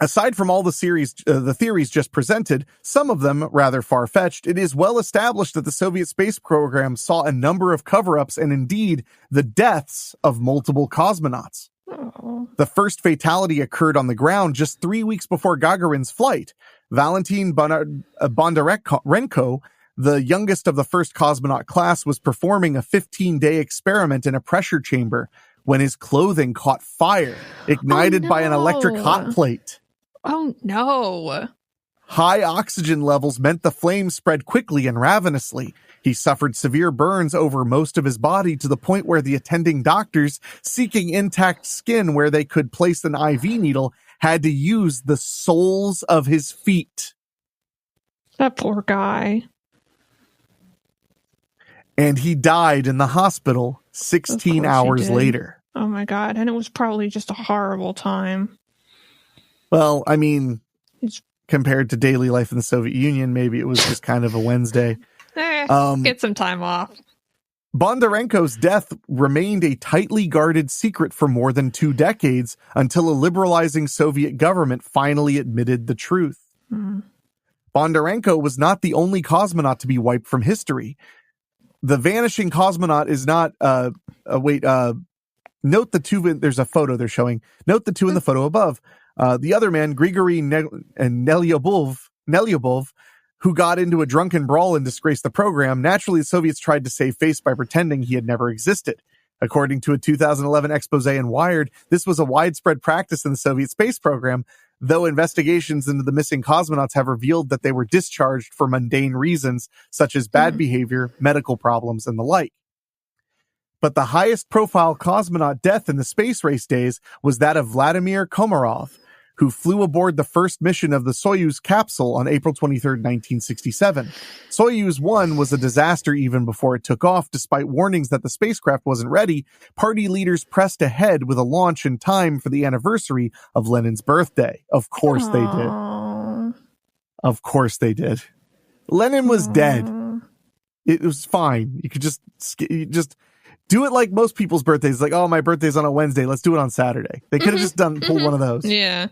Aside from all the theories just presented, some of them rather far-fetched, it is well established that the Soviet space program saw a number of cover-ups and indeed the deaths of multiple cosmonauts. Oh. The first fatality occurred on the ground just 3 weeks before Gagarin's flight. Valentin Bondarenko, the youngest of the first cosmonaut class, was performing a 15-day experiment in a pressure chamber when his clothing caught fire, ignited by an electric hot plate. Oh, no. High oxygen levels meant the flames spread quickly and ravenously. He suffered severe burns over most of his body to the point where the attending doctors, seeking intact skin where they could place an IV needle, had to use the soles of his feet. That poor guy. And he died in the hospital 16 hours later. Oh my God. And it was probably just a horrible time. Well, compared to daily life in the Soviet Union, maybe it was just kind of a Wednesday. Get some time off. Bondarenko's death remained a tightly guarded secret for more than 2 decades until a liberalizing Soviet government finally admitted the truth. Bondarenko was not the only cosmonaut to be wiped from history. The vanishing cosmonaut is not, note the two, there's a photo they're showing. Note the two in the photo above. The other man, Grigory Nelyubov, who got into a drunken brawl and disgraced the program. Naturally, the Soviets tried to save face by pretending he had never existed. According to a 2011 expose in Wired, this was a widespread practice in the Soviet space program, though investigations into the missing cosmonauts have revealed that they were discharged for mundane reasons, such as bad behavior, medical problems, and the like. But the highest profile cosmonaut death in the space race days was that of Vladimir Komarov, who flew aboard the first mission of the Soyuz capsule on April 23, 1967. Soyuz 1 was a disaster even before it took off. Despite warnings that the spacecraft wasn't ready, party leaders pressed ahead with a launch in time for the anniversary of Lenin's birthday. Of course they did. Of course they did. Lenin was dead. It was fine. You could just do it like most people's birthdays. Like, oh, my birthday's on a Wednesday. Let's do it on Saturday. They could have just pulled one of those. Yeah.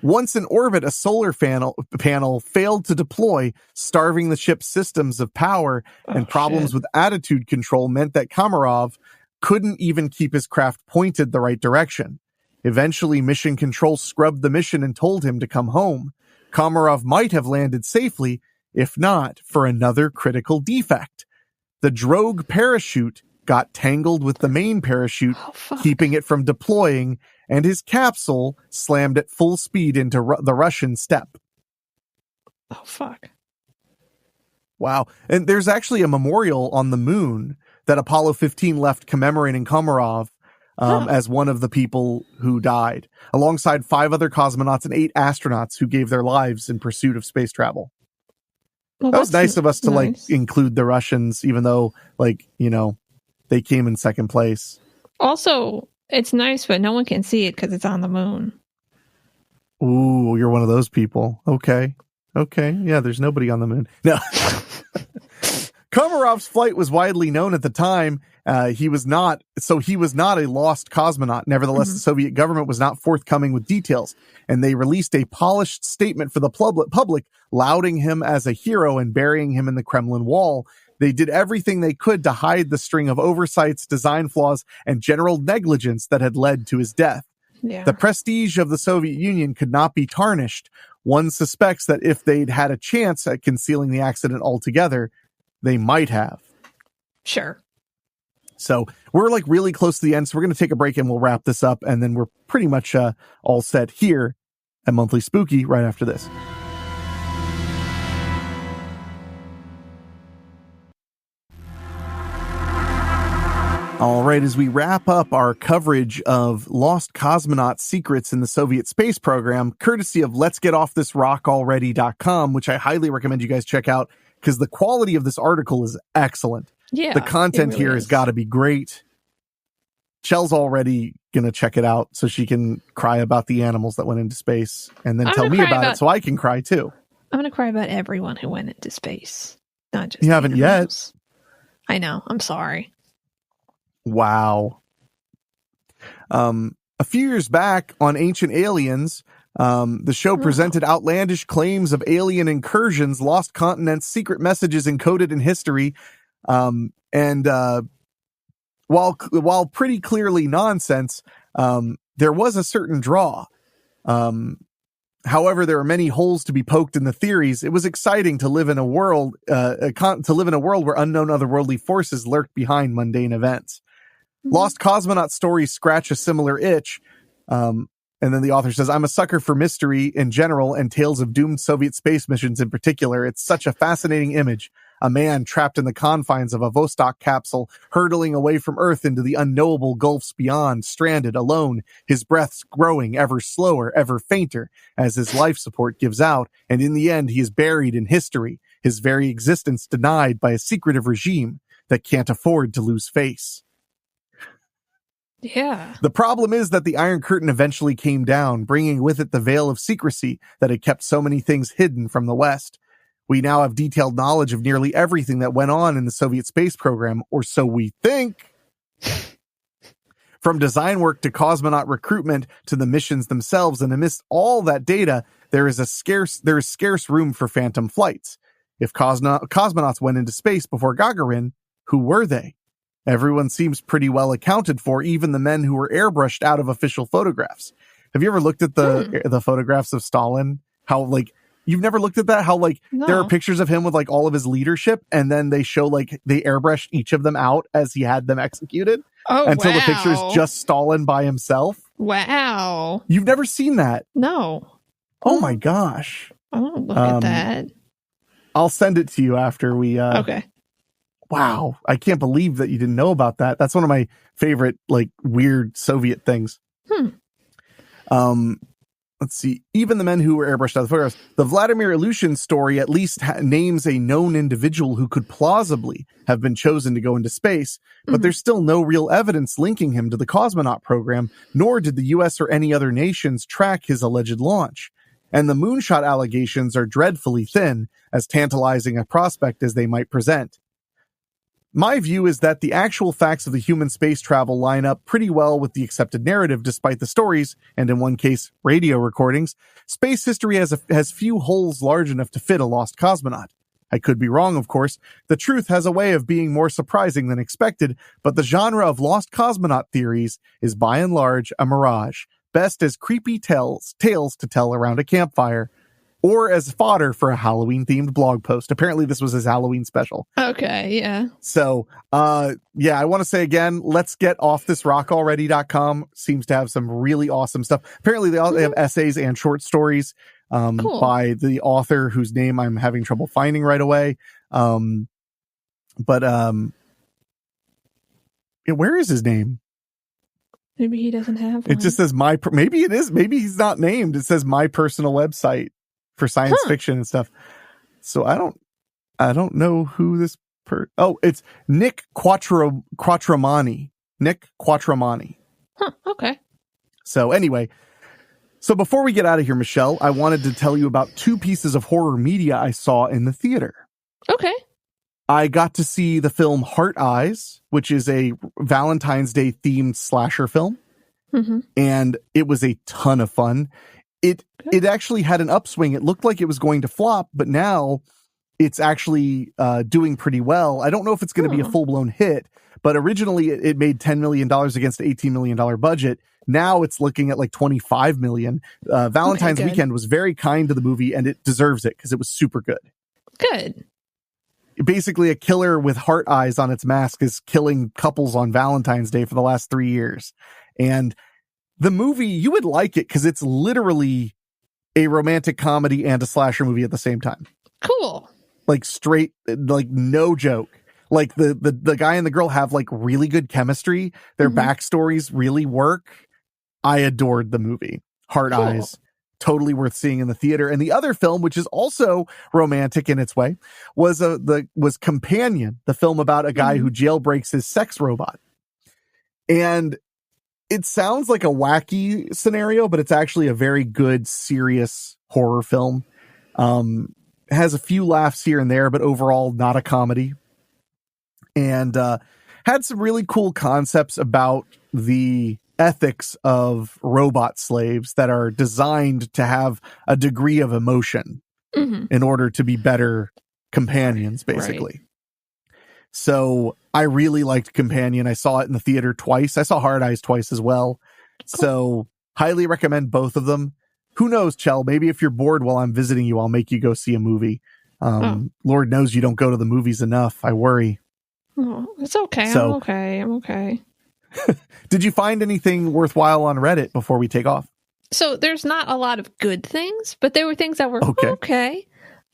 Once in orbit, a solar panel failed to deploy, starving the ship's systems of power, and problems with attitude control meant that Komarov couldn't even keep his craft pointed the right direction. Eventually, mission control scrubbed the mission and told him to come home. Komarov might have landed safely, if not for another critical defect. The drogue parachute got tangled with the main parachute, keeping it from deploying, and his capsule slammed at full speed into the Russian steppe. Oh, fuck. Wow. And there's actually a memorial on the moon that Apollo 15 left commemorating Komarov as one of the people who died, alongside 5 other cosmonauts and 8 astronauts who gave their lives in pursuit of space travel. Well, that was nice of us to like include the Russians, even though they came in second place. Also, it's nice, but no one can see it because it's on the moon. Ooh, you're one of those people. Okay. Yeah, there's nobody on the moon. No. Komarov's flight was widely known at the time. He was not a lost cosmonaut. Nevertheless, the Soviet government was not forthcoming with details, and they released a polished statement for the public, lauding him as a hero and burying him in the Kremlin wall. They did everything they could to hide the string of oversights, design flaws, and general negligence that had led to his death. Yeah. The prestige of the Soviet Union could not be tarnished. One suspects that if they'd had a chance at concealing the accident altogether, they might have. Sure. So we're like really close to the end. So we're going to take a break and we'll wrap this up. And then we're pretty much all set here at Monthly Spooky right after this. All right, as we wrap up our coverage of lost cosmonaut secrets in the Soviet space program, courtesy of letsgetoffthis.already.com, which I highly recommend you guys check out because the quality of this article is excellent. Yeah, the content really here has got to be great. Chell's already going to check it out so she can cry about the animals that went into space and then tell me about it so I can cry too. I'm going to cry about everyone who went into space, not just you haven't animals. Yet. I know. I'm sorry. Wow. A few years back on Ancient Aliens, the show presented outlandish claims of alien incursions, lost continents, secret messages encoded in history. And while pretty clearly nonsense, there was a certain draw. However, there are many holes to be poked in the theories. It was exciting to live in a world, where unknown otherworldly forces lurked behind mundane events. Lost cosmonaut stories scratch a similar itch. And then the author says, I'm a sucker for mystery in general and tales of doomed Soviet space missions in particular. It's such a fascinating image. A man trapped in the confines of a Vostok capsule, hurtling away from Earth into the unknowable gulfs beyond, stranded, alone, his breaths growing ever slower, ever fainter, as his life support gives out, and in the end he is buried in history, his very existence denied by a secretive regime that can't afford to lose face. Yeah. The problem is that the Iron Curtain eventually came down, bringing with it the veil of secrecy that had kept so many things hidden from the West. We now have detailed knowledge of nearly everything that went on in the Soviet space program, or so we think. From design work to cosmonaut recruitment to the missions themselves, and amidst all that data, there is scarce room for phantom flights. If cosmonauts went into space before Gagarin, who were they? Everyone seems pretty well accounted for, even the men who were airbrushed out of official photographs. Have you ever looked at the photographs of Stalin? How, like, you've never looked at that? How, like, no. There are pictures of him with, like, all of his leadership, and then they show, like, they airbrush each of them out as he had them executed. Oh, until the picture is just Stalin by himself. Wow. You've never seen that? No. Oh, my gosh. I won't look at that. I'll send it to you after we... Okay. Wow, I can't believe that you didn't know about that. That's one of my favorite, like, weird Soviet things. Let's see. Even the men who were airbrushed out of the photographs. The Vladimir Ilyushin story at least names a known individual who could plausibly have been chosen to go into space, but there's still no real evidence linking him to the cosmonaut program, nor did the U.S. or any other nations track his alleged launch. And the moonshot allegations are dreadfully thin, as tantalizing a prospect as they might present. My view is that the actual facts of the human space travel line up pretty well with the accepted narrative, despite the stories, and in one case, radio recordings. Space history has few holes large enough to fit a lost cosmonaut. I could be wrong, of course. The truth has a way of being more surprising than expected, but the genre of lost cosmonaut theories is by and large a mirage, best as creepy tales to tell around a campfire. or as fodder for a Halloween-themed blog post. Apparently, this was his Halloween special. Okay, yeah. So, I want to say again, let's get off this rock already.com. Seems to have some really awesome stuff. Apparently, they have essays and short stories cool. by the author whose name I'm having trouble finding right away. Where is his name? Maybe he doesn't have one. It just says maybe it is. Maybe he's not named. It says my personal website for science fiction and stuff. So I don't know who this it's Nick Quattramani. Nick Quattramani. Huh, okay. So anyway, before we get out of here, Michelle, I wanted to tell you about 2 pieces of horror media I saw in the theater. Okay. I got to see the film Heart Eyes, which is a Valentine's Day themed slasher film. Mm-hmm. And it was a ton of fun. It actually had an upswing. It looked like it was going to flop, but now it's actually doing pretty well. I don't know if it's going to be a full-blown hit, but originally it made $10 million against an $18 million budget. Now it's looking at like $25 million. Valentine's weekend was very kind to the movie, and it deserves it because it was super good. Good. Basically, a killer with heart eyes on its mask is killing couples on Valentine's Day for the last 3 years. And the movie, you would like it because it's literally a romantic comedy and a slasher movie at the same time. Cool. Like straight, like no joke. Like the guy and the girl have like really good chemistry. Their backstories really work. I adored the movie. Heart Eyes. Totally worth seeing in the theater. And the other film, which is also romantic in its way, was Companion, the film about a guy who jailbreaks his sex robot. And it sounds like a wacky scenario, but it's actually a very good, serious horror film. Has a few laughs here and there, but overall not a comedy. And had some really cool concepts about the ethics of robot slaves that are designed to have a degree of emotion in order to be better companions, basically. Right. So I really liked Companion. I saw it in the theater twice. I saw Hard Eyes twice as well. Cool. So highly recommend both of them. Who knows, Chell, maybe if you're bored while I'm visiting you, I'll make you go see a movie. Lord knows you don't go to the movies enough. I worry. Oh, it's okay. I'm okay. Did you find anything worthwhile on Reddit before we take off? So there's not a lot of good things, but there were things that were okay.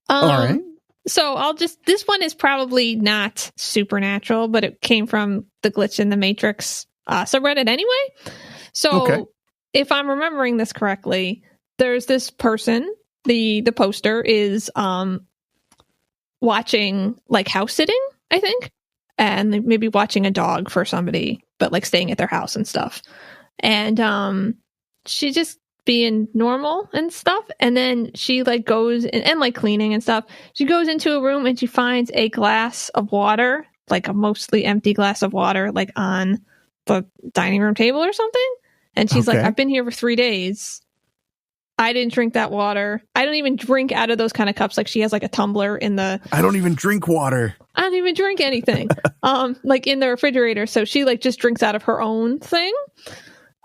All right. So this one is probably not supernatural, but it came from the glitch in the Matrix subreddit anyway. So if I'm remembering this correctly, there's this person, the poster is watching like house sitting, I think, and maybe watching a dog for somebody, but like staying at their house and stuff. And she just being normal and stuff. And then she like goes and like cleaning and stuff. She goes into a room and she finds a glass of water, like a mostly empty glass of water, like on the dining room table or something. And she's like, I've been here for 3 days. I didn't drink that water. I don't even drink out of those kind of cups. Like she has like a tumbler in the... I don't even drink water. I don't even drink anything. Like in the refrigerator. So she like just drinks out of her own thing.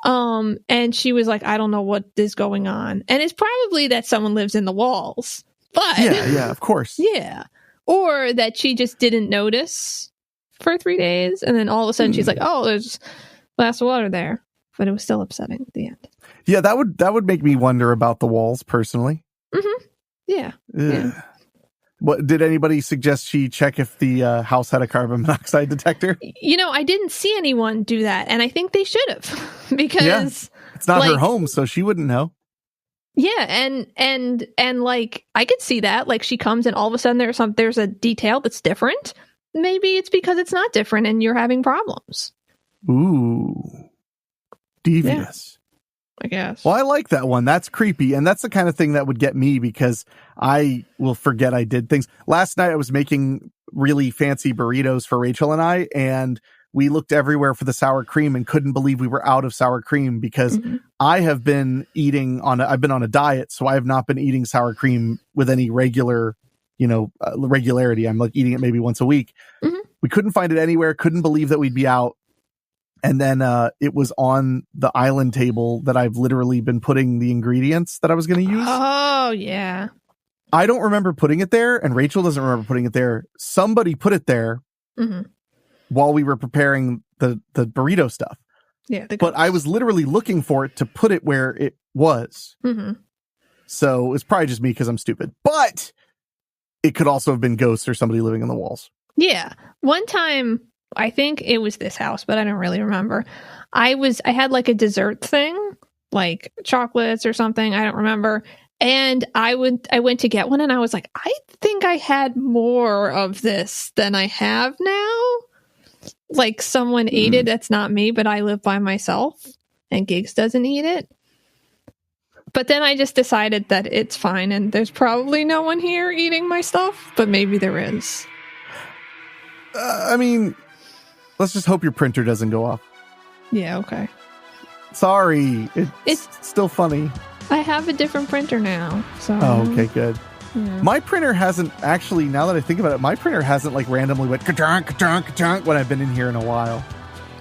And she was like, I don't know what is going on. And it's probably that someone lives in the walls. But yeah, of course. Yeah. Or that she just didn't notice for 3 days. And then all of a sudden she's like, oh, there's a glass of water there. But it was still upsetting at the end. Yeah, that would make me wonder about the walls personally. Mm-hmm. Yeah. Yeah. What did anybody suggest she check if the house had a carbon monoxide detector? You know, I didn't see anyone do that, and I think they should have because it's not her home, so she wouldn't know. Yeah, and like I could see that. Like she comes and all of a sudden there's a detail that's different. Maybe it's because it's not different and you're having problems. Ooh. Devious. I guess. Well, I like that one. That's creepy. And that's the kind of thing that would get me because I will forget I did things. Last night I was making really fancy burritos for Rachel and I, and we looked everywhere for the sour cream and couldn't believe we were out of sour cream because I have been I've been on a diet. So I have not been eating sour cream with any regularity. I'm like eating it maybe once a week. We couldn't find it anywhere. Couldn't believe that we'd be out. And then it was on the island table that I've literally been putting the ingredients that I was going to use. Oh, yeah. I don't remember putting it there, and Rachel doesn't remember putting it there. Somebody put it there while we were preparing the burrito stuff. Yeah, but I was literally looking for it to put it where it was. So it's probably just me because I'm stupid. But it could also have been ghosts or somebody living in the walls. Yeah. One time, I think it was this house, but I don't really remember. I had like a dessert thing, like chocolates or something. I don't remember. And I went to get one and I was like, I think I had more of this than I have now. Like someone ate it. That's not me, but I live by myself and Gigs doesn't eat it. But then I just decided that it's fine and there's probably no one here eating my stuff, but maybe there is. I mean, let's just hope your printer doesn't go off. Yeah, okay. Sorry. It's still funny. I have a different printer now. So. Oh, okay, good. Yeah. My printer hasn't actually, now that I think about it, my printer hasn't like randomly went ka-chunk, ka-chunk, ka-chunk when I've been in here in a while.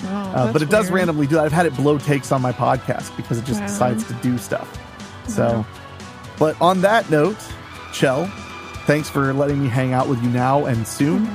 Oh, but it does randomly do that. I've had it blow takes on my podcast because it just decides to do stuff. So, but on that note, Chell, thanks for letting me hang out with you now and soon.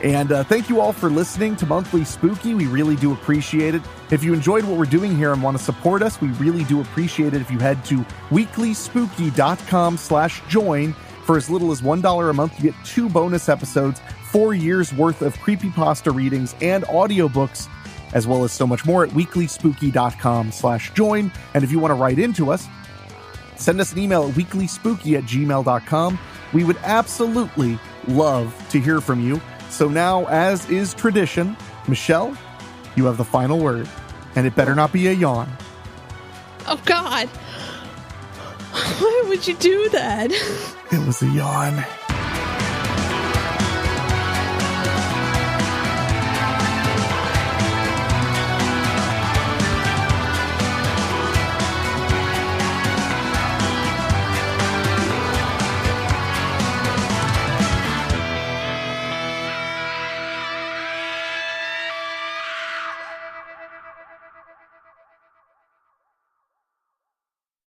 And thank you all for listening to Monthly Spooky. We really do appreciate it. If you enjoyed what we're doing here and want to support us, we really do appreciate it if you head to weeklyspooky.com/join. For as little as $1 a month, you get 2 bonus episodes, 4 years worth of creepypasta readings and audiobooks, as well as so much more at weeklyspooky.com/join. And if you want to write into us, send us an email at weeklyspooky@gmail.com. We would absolutely love to hear from you. So now, as is tradition, Michelle, you have the final word. And it better not be a yawn. Oh, God. Why would you do that? It was a yawn.